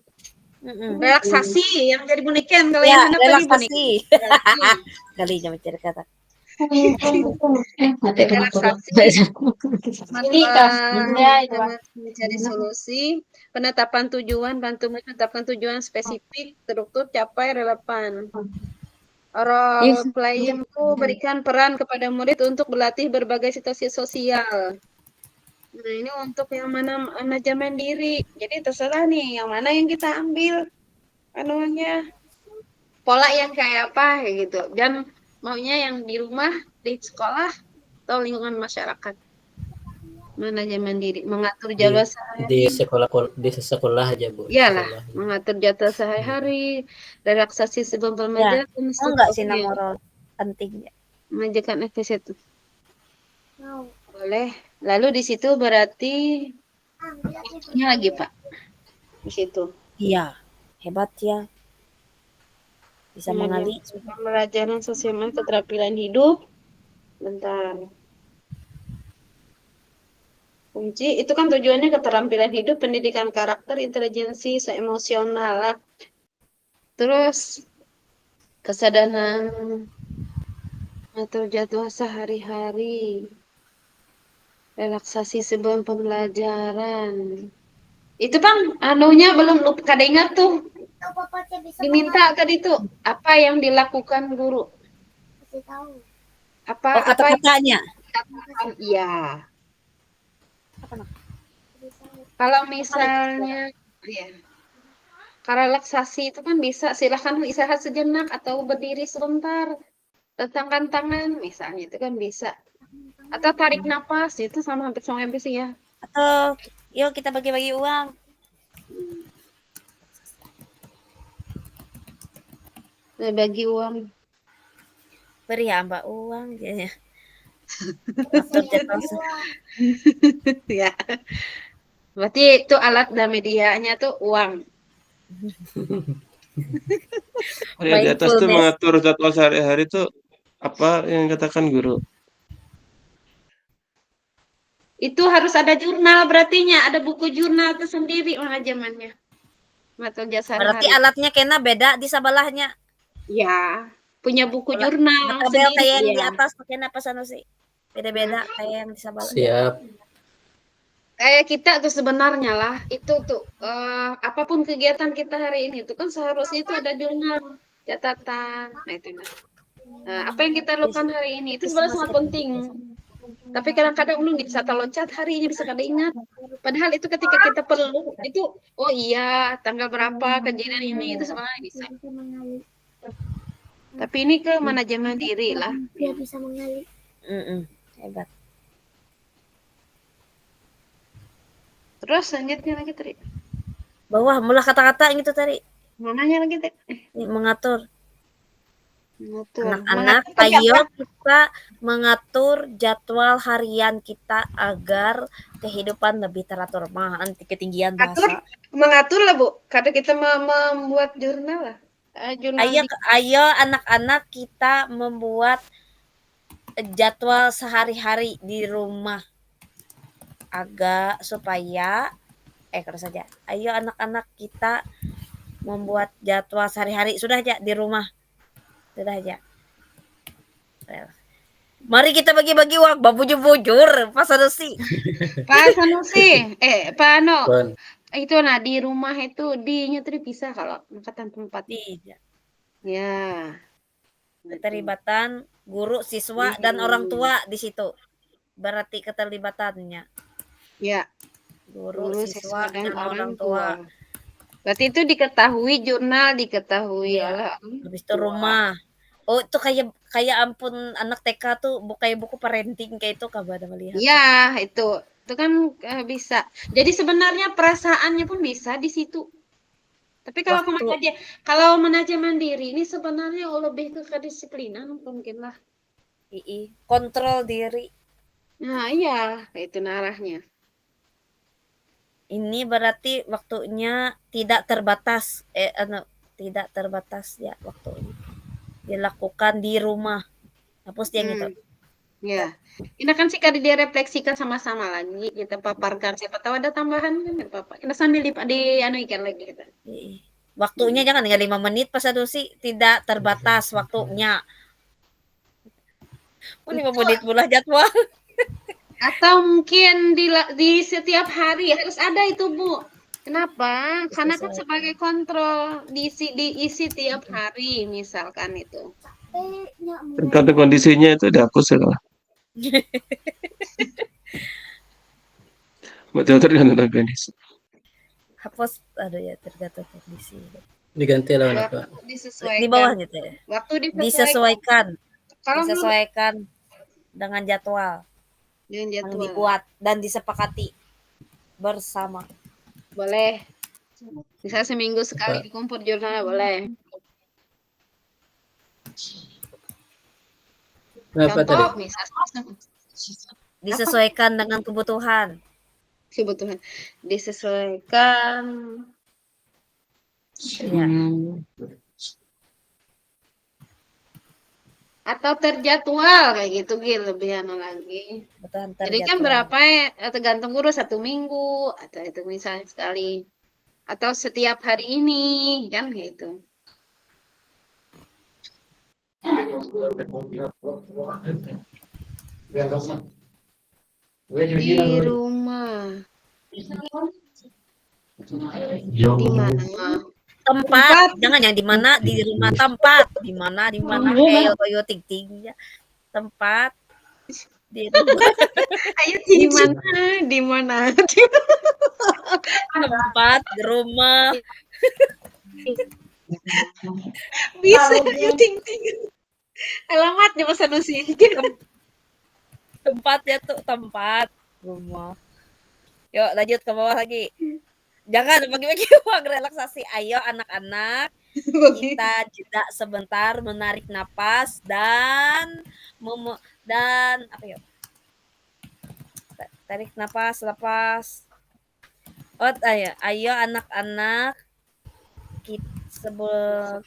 [SPEAKER 1] Relaksasi yang jadi buniken kalau yang anak tadi
[SPEAKER 2] relaksasi. Kalinya mencari kata.
[SPEAKER 1] Mencari solusi, penetapan tujuan, bantu menetapkan tujuan spesifik, struktur, capai, relevan. Role playing itu berikan peran kepada murid untuk berlatih berbagai situasi sosial. Nah ini untuk yang mana manajemen diri. Jadi terserah nih yang mana yang kita ambil anunya, pola yang kayak apa gitu. Dan Maunya yang di rumah, di sekolah, atau lingkungan masyarakat? Manajemen diri, mengatur
[SPEAKER 3] Di
[SPEAKER 1] jadwal
[SPEAKER 3] di
[SPEAKER 1] sehari-hari.
[SPEAKER 3] sekolah aja, Bu, di
[SPEAKER 1] Iyalah,
[SPEAKER 3] sekolah.
[SPEAKER 1] mengatur jadwal sehari-hari, relaksasi sebelum
[SPEAKER 2] Ya,
[SPEAKER 1] pembelajaran,
[SPEAKER 2] mau nggak sih
[SPEAKER 1] struktur
[SPEAKER 2] moral pentingnya?
[SPEAKER 1] mengajarkan efisien itu.
[SPEAKER 5] Mau.
[SPEAKER 1] Boleh. Lalu di situ berarti waktunya lagi, Pak. Di situ.
[SPEAKER 2] Iya, hebat ya. Bisa mengali.
[SPEAKER 1] Pembelajaran sosial keterampilan hidup. Bentar. Kunci itu kan tujuannya keterampilan hidup, pendidikan karakter, intelijensi, emosional lah. Terus kesadaran atau jadwal sehari-hari, relaksasi sebelum pembelajaran. Itu Bang, anunya belum lupa kada ingat tuh.
[SPEAKER 5] Tahu papanya bisa
[SPEAKER 1] Diminta tadi tuh apa yang dilakukan guru?
[SPEAKER 5] kasih tahu.
[SPEAKER 1] Apa
[SPEAKER 2] Oh,
[SPEAKER 1] apa yang
[SPEAKER 2] kata-katanya.
[SPEAKER 1] dilakukan? Iya.
[SPEAKER 5] Kasih tahu.
[SPEAKER 1] Kalau misalnya ya, kalau relaksasi itu kan bisa silahkan istirahat sejenak atau berdiri sebentar, tentangkan tangan misalnya itu kan bisa. Atau tarik napas itu hampir sama sih ya.
[SPEAKER 2] Atau yuk kita bagi-bagi uang.
[SPEAKER 1] Nah, bagi uang.
[SPEAKER 2] Beri ya Mbak uang. Ya. Atur jadwal
[SPEAKER 1] Ya. Berarti itu alat dan medianya tuh uang.
[SPEAKER 4] Yang di atas tuh
[SPEAKER 2] mindfulness.
[SPEAKER 4] mengatur jadwal sehari-hari itu apa yang katakan guru?
[SPEAKER 1] Itu harus ada jurnal berartinya, ada buku jurnal tersendiri manajemennya. Atau jasa
[SPEAKER 2] Berarti
[SPEAKER 1] hari.
[SPEAKER 2] alatnya kena beda di sebelahnya.
[SPEAKER 1] Ya, punya buku
[SPEAKER 2] Kalau
[SPEAKER 1] jurnal
[SPEAKER 2] Betabel
[SPEAKER 1] sendiri
[SPEAKER 2] kayak yang di
[SPEAKER 1] ya.
[SPEAKER 2] atas pakai apa sih? Beda-beda kayak yang di sebelah.
[SPEAKER 3] Siap.
[SPEAKER 1] Kayak kita tuh sebenarnya lah, itu tuh apapun kegiatan kita hari ini tuh kan seharusnya itu ada jurnal, catatan. Nah, itu nah. Nah, apa yang kita lakukan hari ini itu sebenarnya sangat penting. Tapi kadang-kadang belum bisa loncat hari ini bisa kada ingat. Padahal itu ketika kita perlu itu oh iya tanggal berapa kejadian ini itu sebenarnya bisa.
[SPEAKER 5] Bisa mengalir.
[SPEAKER 1] Tapi ini ke manajemen diri lah.
[SPEAKER 5] Dia bisa mengalir.
[SPEAKER 2] Hebat.
[SPEAKER 1] Terus lanjutnya lagi tadi.
[SPEAKER 2] Bawah mulai kata-kata yang itu tadi.
[SPEAKER 1] Mananya lagi tadi?
[SPEAKER 2] Mengatur.
[SPEAKER 1] Mengatur.
[SPEAKER 2] Anak-anak,
[SPEAKER 1] Mengatur
[SPEAKER 2] ayo
[SPEAKER 1] apa?
[SPEAKER 2] kita mengatur jadwal harian kita agar kehidupan lebih teratur. Nanti ketinggian bahasa.
[SPEAKER 1] Mengatur lah Bu. Kadang kita membuat jurnal lah. Jurnal
[SPEAKER 2] Ayo anak-anak kita membuat jadwal sehari-hari di rumah agak supaya terus saja. Ayo anak-anak kita membuat jadwal sehari-hari sudah aja di rumah. Sudah aja. Mari kita bagi-bagi uang, bujur-bujur, Pak Sanusi.
[SPEAKER 1] Pak Sanusi, Pak Ano,
[SPEAKER 3] Pun.
[SPEAKER 1] itu nah di rumah itu di-nya tuh bisa kalau angkatan tempat.
[SPEAKER 2] Tidak.
[SPEAKER 1] Ya.
[SPEAKER 2] Keterlibatan guru, siswa, dan orang tua di situ. Berarti keterlibatannya.
[SPEAKER 1] Ya.
[SPEAKER 2] Guru, siswa, dan orang
[SPEAKER 1] tua.
[SPEAKER 2] tua.
[SPEAKER 1] Berarti itu diketahui jurnal, diketahui
[SPEAKER 2] Ya.
[SPEAKER 1] oleh
[SPEAKER 2] Habis itu rumah. Oh, itu kayak ampun anak TK tuh kayak buku parenting kayak itu kabar ada melihat.
[SPEAKER 1] Ya, itu kan bisa. Jadi sebenarnya perasaannya pun bisa di situ. Tapi kalau manajemen diri ini sebenarnya lebih ke kedisiplinan mungkin lah.
[SPEAKER 2] Kontrol diri.
[SPEAKER 1] Nah, iya, itu arahnya.
[SPEAKER 2] Ini berarti waktunya tidak terbatas. Tidak terbatas ya waktunya. Dilakukan di rumah. Hapus dia gitu.
[SPEAKER 1] Ya, ini kan sih kalau direfleksikan sama-sama lagi kita paparkan. Siapa tahu ada tambahan kan nggak apa-apa. Kita sambil ikan lagi kita.
[SPEAKER 2] Waktunya jangan tinggal 5 menit Pak Sanusi, tidak terbatas waktunya. 5 menit pula jadwal.
[SPEAKER 1] Atau mungkin di setiap hari harus ada itu Bu. Kenapa? Karena kan sebagai kontrol diisi tiap hari misalkan itu.
[SPEAKER 4] Tergantung kondisinya itu dihapus ya kalau. Betul tergantung kondisi.
[SPEAKER 2] Hapus aduh ya tergantung kondisi.
[SPEAKER 3] Diganti lah Pak.
[SPEAKER 1] Disesuaikan.
[SPEAKER 2] Di bawahnya teh.
[SPEAKER 1] Waktu
[SPEAKER 2] Disesuaikan.
[SPEAKER 1] Kalau menurut
[SPEAKER 2] disesuaikan dengan jadwal
[SPEAKER 1] dengan
[SPEAKER 2] yang
[SPEAKER 1] jadwal
[SPEAKER 2] dibuat dan disepakati bersama.
[SPEAKER 1] boleh. Bisa seminggu sekali
[SPEAKER 3] Apa?
[SPEAKER 1] di kompor jurnal boleh.
[SPEAKER 3] Apa tadi?
[SPEAKER 1] Contoh misal
[SPEAKER 2] Disesuaikan dengan kebutuhan.
[SPEAKER 1] kebutuhan disesuaikan
[SPEAKER 2] Ya.
[SPEAKER 1] atau terjadwal kayak gitu Gil, lebih anu lagi.
[SPEAKER 2] Kebutuhan
[SPEAKER 1] Jadi kan
[SPEAKER 2] terjadwal.
[SPEAKER 1] berapa ya, tergantung guru 1 minggu atau itu misalnya sekali atau setiap hari ini kan gitu. Di rumah di mana?
[SPEAKER 2] Tempat, jangan yang di mana, di rumah. Tempat, di mana kayak yoyo ting ting ya. Tempat di rumah.
[SPEAKER 1] Ayo di mana? Di mana?
[SPEAKER 2] Tempat di rumah.
[SPEAKER 1] Bisa ayo ting ting. Alamatnya Mas Sanusi.
[SPEAKER 2] Tempat ya tuh, tempat rumah. Yuk lanjut ke bawah lagi. Jangan bagi-bagi uang relaksasi. Ayo anak-anak, kita jeda sebentar menarik napas dan apa ya? Tarik napas, lepas. Ayo anak-anak,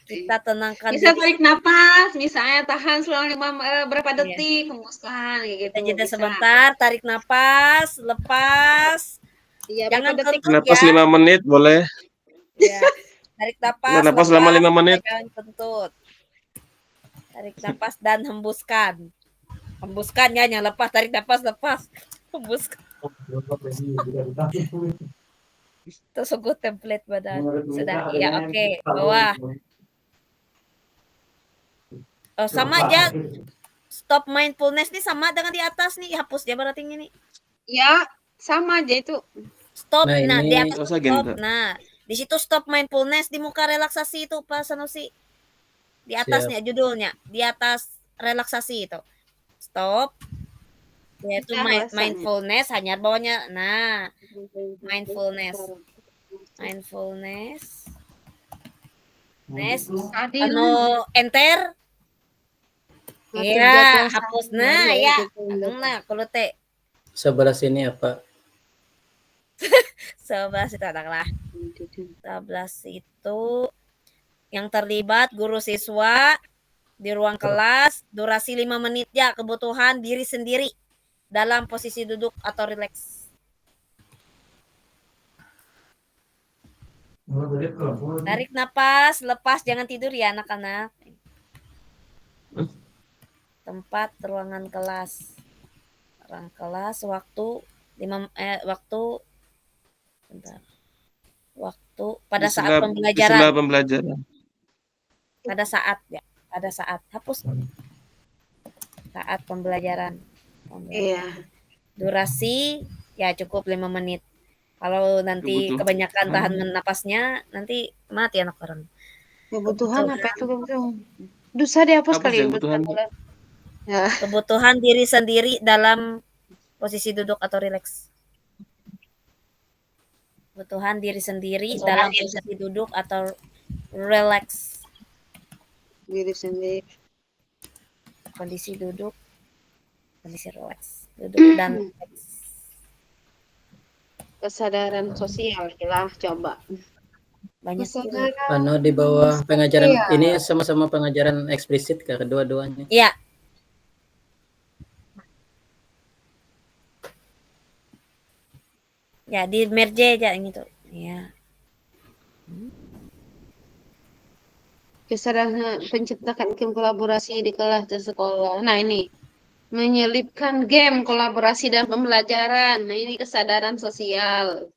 [SPEAKER 2] kita tenangkan
[SPEAKER 1] Bisa
[SPEAKER 2] diri.
[SPEAKER 1] tarik napas, misalnya tahan selama berapa
[SPEAKER 2] Iya.
[SPEAKER 1] detik, hembuskan kayak gitu.
[SPEAKER 2] Kita jeda
[SPEAKER 1] Bisa.
[SPEAKER 2] sebentar, tarik napas, lepas.
[SPEAKER 1] Iya,
[SPEAKER 2] Jangan
[SPEAKER 1] berapa detik?
[SPEAKER 2] kentut
[SPEAKER 4] Napas
[SPEAKER 2] ya.
[SPEAKER 4] 5 menit boleh.
[SPEAKER 2] Ya. Tarik napas,
[SPEAKER 4] Napas selama 5 menit.
[SPEAKER 2] jangan kentut. Tarik napas dan hembuskan. Hembuskan ya, yang lepas. Tarik napas, lepas. Hembuskan. Tersebut template badan. Sudah, ya oke. Bawah. Oh, sama aja. Stop mindfulness nih sama dengan di atas nih. Hapus ya berarti ini.
[SPEAKER 1] Ya, sama aja itu.
[SPEAKER 2] Stop.
[SPEAKER 3] Nah,
[SPEAKER 2] Nah, di
[SPEAKER 3] ini-
[SPEAKER 2] atas
[SPEAKER 4] Masa
[SPEAKER 2] stop.
[SPEAKER 4] gitu?
[SPEAKER 2] Nah, di situ stop mindfulness, di muka relaksasi itu Pak Sanusi. Di atasnya judulnya, di atas relaksasi itu. Stop. Yaitu
[SPEAKER 1] Nah, rasanya.
[SPEAKER 2] mindfulness, hanya bawahnya. Nah, mindfulness. Mindfulness. Enter. Iya, hapus. Nah, ya. Nah, kalau teh
[SPEAKER 3] Sebelah sini apa?
[SPEAKER 2] sebelah situ adalah sebelah situ yang terlibat guru siswa di ruang kelas, durasi 5 menit ya, kebutuhan diri sendiri dalam posisi duduk atau rileks. Tarik napas, lepas, jangan tidur ya anak-anak. Tempat ruangan kelas. Ruang kelas, waktu pada saat pembelajaran.
[SPEAKER 4] Setelah pembelajaran.
[SPEAKER 2] Pada saat hapus. Saat pembelajaran.
[SPEAKER 1] Iya.
[SPEAKER 2] Durasi ya cukup 5 menit. Kalau nanti kebanyakan tahan napasnya, nanti mati anak orang.
[SPEAKER 1] Kebutuhan apa itu kebutuhan? Dosa dihapus
[SPEAKER 4] Hapus
[SPEAKER 1] kali
[SPEAKER 4] ya, kebutuhan.
[SPEAKER 1] Ya.
[SPEAKER 2] Kebutuhan diri sendiri dalam posisi duduk atau rileks. Kebutuhan diri sendiri dalam posisi duduk atau rileks.
[SPEAKER 1] Diri sendiri.
[SPEAKER 2] Kondisi duduk, kondisi rileks. Duduk dan rileks.
[SPEAKER 1] Kesadaran sosial lah coba.
[SPEAKER 2] Banyak
[SPEAKER 3] Anu di bawah pengajaran ini sama-sama pengajaran eksplisit ke kedua-duanya.
[SPEAKER 2] Iya. Ya, di merge aja gitu. Ya.
[SPEAKER 1] Kesadaran penciptakan iklim kolaborasi di kelas dan sekolah. Nah, ini menyelipkan game kolaborasi dan pembelajaran. Nah, ini kesadaran sosial.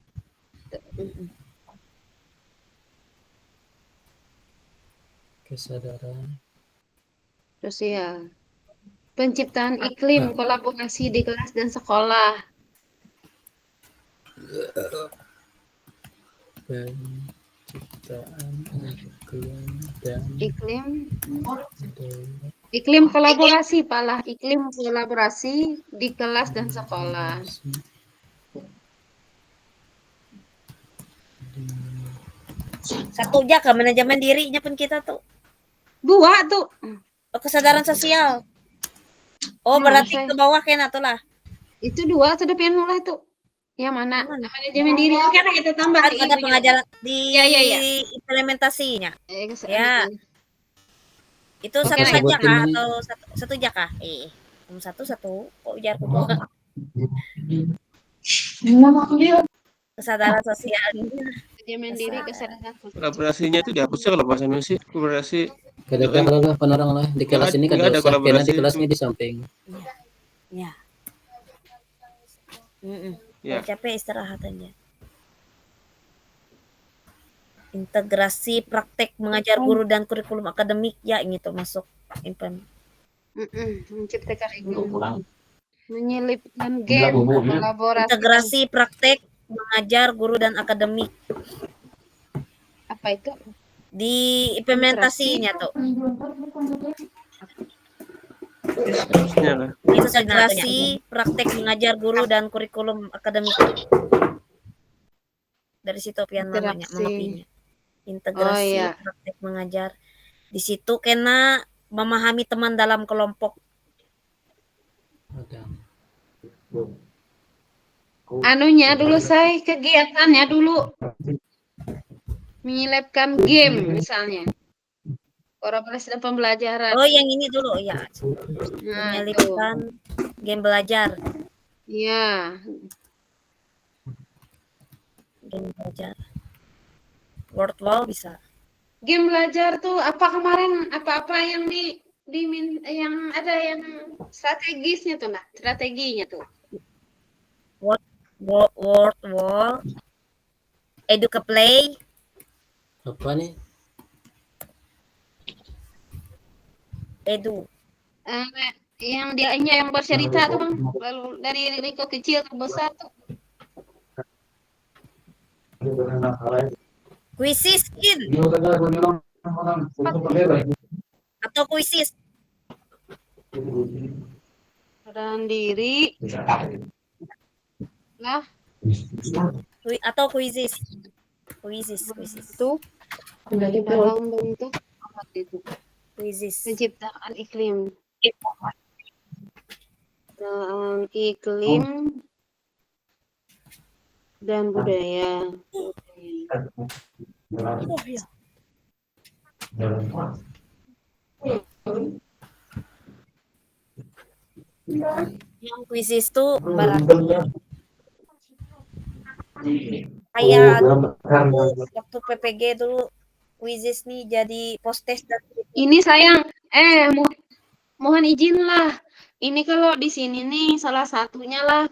[SPEAKER 3] Kesadaran
[SPEAKER 1] Sosial. Penciptaan iklim kolaborasi di kelas dan sekolah.
[SPEAKER 3] penciptaan iklim dan
[SPEAKER 1] Iklim Iklim kolaborasi, Palah. Iklim kolaborasi di kelas dan sekolah.
[SPEAKER 2] Satu aja ke manajemen dirinya pun kita tuh.
[SPEAKER 1] 2 tuh.
[SPEAKER 2] Oh, kesadaran sosial. Oh, berarti ke bawah kena tuh lah.
[SPEAKER 1] Itu 2 sudah pengen mulai tuh. Yang mana? Manajemen diri. Karena kita tambah
[SPEAKER 2] Kan ada pengajaran di
[SPEAKER 1] Ya.
[SPEAKER 2] implementasinya.
[SPEAKER 1] Ya.
[SPEAKER 2] Ya. Itu
[SPEAKER 1] Oke,
[SPEAKER 2] satu
[SPEAKER 1] nah,
[SPEAKER 2] saja
[SPEAKER 3] sebutin
[SPEAKER 2] kah
[SPEAKER 3] ini.
[SPEAKER 2] atau satu aja kah? Satu kok ujar aku dua. Kesadaran sosial.
[SPEAKER 1] manajemen diri kesadaran sosial.
[SPEAKER 4] Kolaborasinya itu dihapusnya kalau bahasa Indonesia. Kolaborasi
[SPEAKER 3] Kadang lah penerang lah di kelas ini
[SPEAKER 4] Nggak
[SPEAKER 3] kada
[SPEAKER 4] ada
[SPEAKER 3] usah karena
[SPEAKER 4] kolaborasi.
[SPEAKER 3] di kelasnya di samping.
[SPEAKER 2] Ya.
[SPEAKER 4] Ya.
[SPEAKER 2] Capek istirahat aja. Integrasi praktek mengajar guru dan kurikulum akademik ya ini tuh masuk
[SPEAKER 1] Menciptakan iklim. Menyelipkan game kolaborasi.
[SPEAKER 2] integrasi praktek mengajar guru dan akademik
[SPEAKER 1] Apa itu?
[SPEAKER 2] di implementasinya tuh.
[SPEAKER 4] Seterusnya lah.
[SPEAKER 2] Integrasi praktek mengajar guru dan kurikulum akademik. Dari situ pian namanya,
[SPEAKER 1] Interaksi.
[SPEAKER 2] mengopinya. Integrasi
[SPEAKER 1] Oh, iya.
[SPEAKER 2] praktek mengajar. Di situ kena memahami teman dalam kelompok.
[SPEAKER 3] Ada.
[SPEAKER 1] Anunya dulu saya kegiatannya dulu menyelipkan game misalnya. Kolaborasi dan pembelajaran.
[SPEAKER 2] Oh, yang ini dulu ya.
[SPEAKER 1] Nah, itu.
[SPEAKER 2] Menyelipkan game belajar.
[SPEAKER 1] Iya.
[SPEAKER 2] Game belajar. Word wall bisa.
[SPEAKER 1] Game belajar tuh apa kemarin apa-apa yang yang ada yang strategisnya tuh, nah, strateginya tuh.
[SPEAKER 2] Word wall. Educa play.
[SPEAKER 3] Apa nih?
[SPEAKER 2] Edu.
[SPEAKER 1] Yang dianya yang bercerita tuh, Bang. Lalu dari Riko kecil ke besar tuh.
[SPEAKER 2] Quizzes in atau quizzes
[SPEAKER 1] Peran diri lah
[SPEAKER 2] atau quizzes
[SPEAKER 1] itu dalam bentuk apa itu?
[SPEAKER 2] quizzes.
[SPEAKER 1] Penciptaan iklim. Iklim dan budaya.
[SPEAKER 2] Oh, ya. Yang quizzes tuh berarti kayak waktu PPG dulu quizzes nih jadi postes dan
[SPEAKER 1] Ini sayang, mohon izin lah. Ini kalau di sini nih salah satunya lah,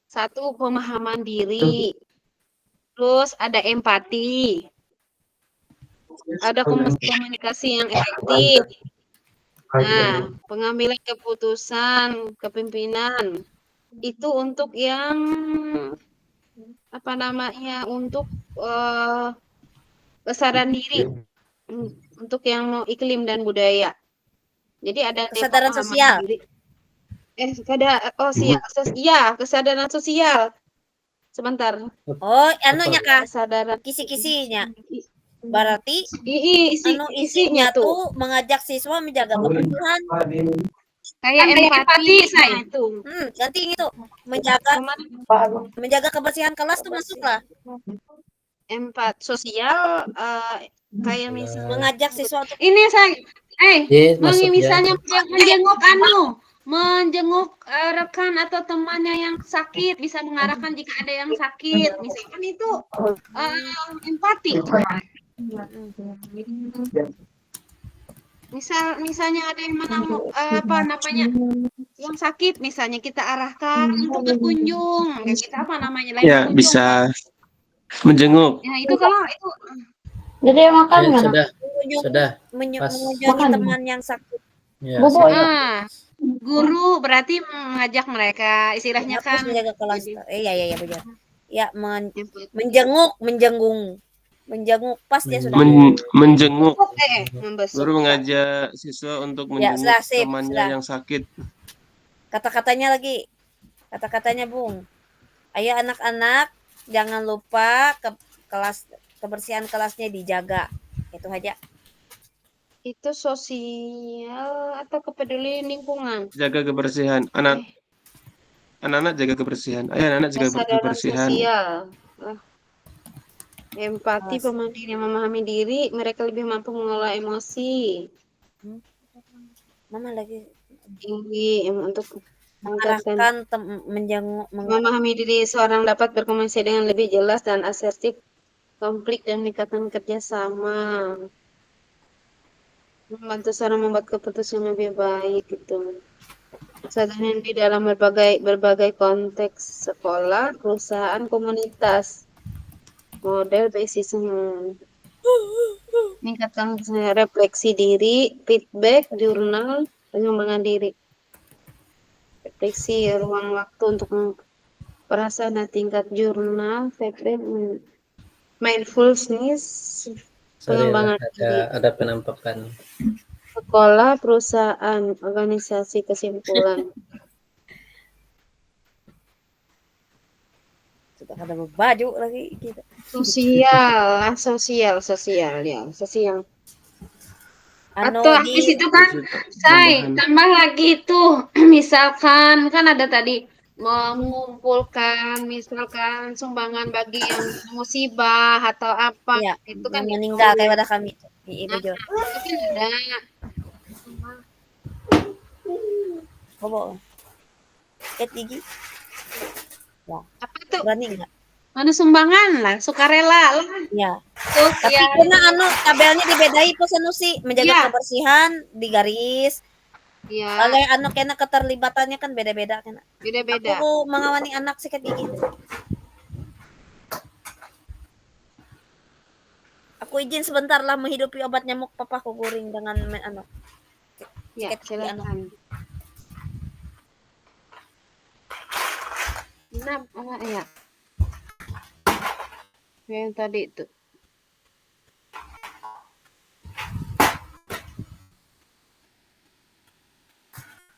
[SPEAKER 1] satu pemahaman diri, terus ada empati, ada komunikasi yang efektif. Nah, pengambilan keputusan, kepemimpinan itu untuk yang apa namanya, untuk kesadaran diri, untuk yang mau iklim dan budaya. Jadi ada
[SPEAKER 2] kesadaran
[SPEAKER 1] pemahaman
[SPEAKER 2] sosial.
[SPEAKER 1] diri. Kesadaran sosial. Sebentar.
[SPEAKER 2] Oh, anunya kah?
[SPEAKER 1] Kesadaran
[SPEAKER 2] Kisi-kisinya. Berarti
[SPEAKER 1] isinya
[SPEAKER 2] isinya tuh mengajak siswa menjaga kebersihan.
[SPEAKER 1] kayak empati saya itu.
[SPEAKER 2] Nanti itu menjaga kebersihan kelas tuh masuklah.
[SPEAKER 1] Sosial kayak misalnya
[SPEAKER 2] Mengajak siswa untuk
[SPEAKER 1] ini saya
[SPEAKER 3] masuk ya.
[SPEAKER 1] misalnya menjenguk rekan atau temannya yang sakit, bisa mengarahkan jika ada yang sakit, misalkan itu empati. Misalnya ada yang yang sakit, misalnya kita arahkan untuk berkunjung, kita
[SPEAKER 4] Ya, bisa menjenguk.
[SPEAKER 1] Ya itu kalau itu
[SPEAKER 6] Jadi makan
[SPEAKER 3] Ya,
[SPEAKER 6] mana?
[SPEAKER 3] sudah.
[SPEAKER 2] mengunjungi teman yang sakit.
[SPEAKER 3] Ya,
[SPEAKER 6] Bobo
[SPEAKER 3] sudah.
[SPEAKER 1] guru berarti mengajak mereka, istilahnya
[SPEAKER 2] Harus
[SPEAKER 1] kan
[SPEAKER 2] menjaga kelas. Iya benar. Ya,
[SPEAKER 1] empati.
[SPEAKER 2] menjenguk. menjenguk pas dia sudah.
[SPEAKER 4] Menjenguk.
[SPEAKER 1] Membesuk.
[SPEAKER 4] Guru mengajak siswa untuk
[SPEAKER 2] Ya,
[SPEAKER 4] menjenguk
[SPEAKER 2] sudah, sip,
[SPEAKER 4] temannya
[SPEAKER 2] sudah.
[SPEAKER 4] yang sakit.
[SPEAKER 2] Kata-katanya lagi. Kata-katanya, Bung. Ayo anak-anak, jangan lupa kebersihan kelasnya dijaga. Itu aja.
[SPEAKER 1] Itu sosial atau kepedulian lingkungan?
[SPEAKER 4] Jaga kebersihan. Anak-anak jaga kebersihan. Ayo anak-anak jaga
[SPEAKER 1] Kesadaran
[SPEAKER 4] kebersihan.
[SPEAKER 1] sosial. Empati, pemandirian, memahami diri, mereka lebih mampu mengelola emosi.
[SPEAKER 2] Mama lagi
[SPEAKER 1] Tinggi untuk
[SPEAKER 2] mengarahkan menjenguk
[SPEAKER 1] memahami diri seorang dapat berkomunikasi dengan lebih jelas dan asertif, konflik dan meningkatkan kerjasama, membantu seorang membuat keputusan yang lebih baik gitu. Kesadaran di dalam berbagai konteks sekolah, perusahaan, komunitas, model basis meningkatkan refleksi diri, feedback, jurnal, pengembangan diri. Refleksi ruang waktu untuk perasaan dan tingkat jurnal, feedback, mindfulness,
[SPEAKER 3] Sorry,
[SPEAKER 1] pengembangan diri.
[SPEAKER 3] ada penampakan.
[SPEAKER 1] Sekolah, perusahaan, organisasi, kesimpulan.
[SPEAKER 2] sudah ada baju lagi gitu.
[SPEAKER 1] Sosial ya, sosial.
[SPEAKER 2] Anu
[SPEAKER 1] Atau habis itu kan, tambah lagi tuh, misalkan kan ada tadi mengumpulkan, misalkan sumbangan bagi yang musibah atau apa,
[SPEAKER 2] ya,
[SPEAKER 1] itu kan
[SPEAKER 2] yang
[SPEAKER 1] gitu.
[SPEAKER 2] meninggal kayak pada kami di Ibu Jo.
[SPEAKER 1] Itu kan ada.
[SPEAKER 2] Bobo. Gigi. Ya.
[SPEAKER 1] Apa tuh?
[SPEAKER 2] Berani enggak?
[SPEAKER 1] Mana sumbangan lah, sukarela lah.
[SPEAKER 2] Ya.
[SPEAKER 1] Tuh,
[SPEAKER 2] Tapi
[SPEAKER 1] ya.
[SPEAKER 2] kena tabelnya dibedai po sanusi, menjaga
[SPEAKER 1] Iya.
[SPEAKER 2] kebersihan di garis.
[SPEAKER 1] Ya,
[SPEAKER 2] Oleh kena keterlibatannya kan beda-beda kena.
[SPEAKER 1] beda-beda.
[SPEAKER 2] Aku mengawani anak sikat gigi. Aku izin sebentar lah menghidupi obat nyamuk papaku guring dengan
[SPEAKER 1] Ya,
[SPEAKER 2] sikat gigi anak.
[SPEAKER 1] silakan. Nah, ya. Yang tadi itu.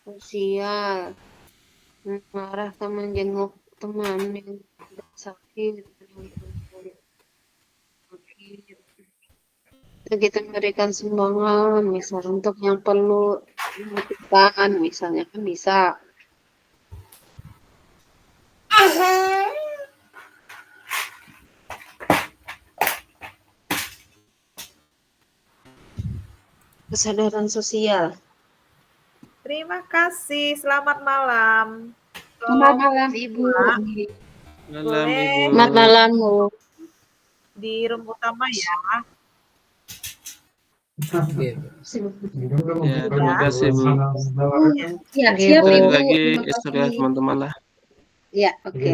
[SPEAKER 1] Sosial. Marah ke menjenguk teman yang sakit. Kita memberikan sumbangan, misalnya untuk yang perlu membutuhkan, misalnya kan bisa. Kesadaran sosial.
[SPEAKER 7] Terima kasih. Selamat malam.
[SPEAKER 1] Selamat malam, Ibu.
[SPEAKER 4] Malam
[SPEAKER 7] Boleh.
[SPEAKER 4] Ibu.
[SPEAKER 6] Selamat malam, Bu.
[SPEAKER 7] Di room utama ya.
[SPEAKER 3] Oke.
[SPEAKER 4] Ya, terima kasih Bu.
[SPEAKER 1] Ya,
[SPEAKER 6] Oke,
[SPEAKER 1] siap,
[SPEAKER 6] Bu.
[SPEAKER 4] Balik
[SPEAKER 1] Ibu.
[SPEAKER 4] lagi
[SPEAKER 1] Terima
[SPEAKER 4] istilah
[SPEAKER 1] kasih.
[SPEAKER 4] teman-teman lah.
[SPEAKER 1] Ya, oke.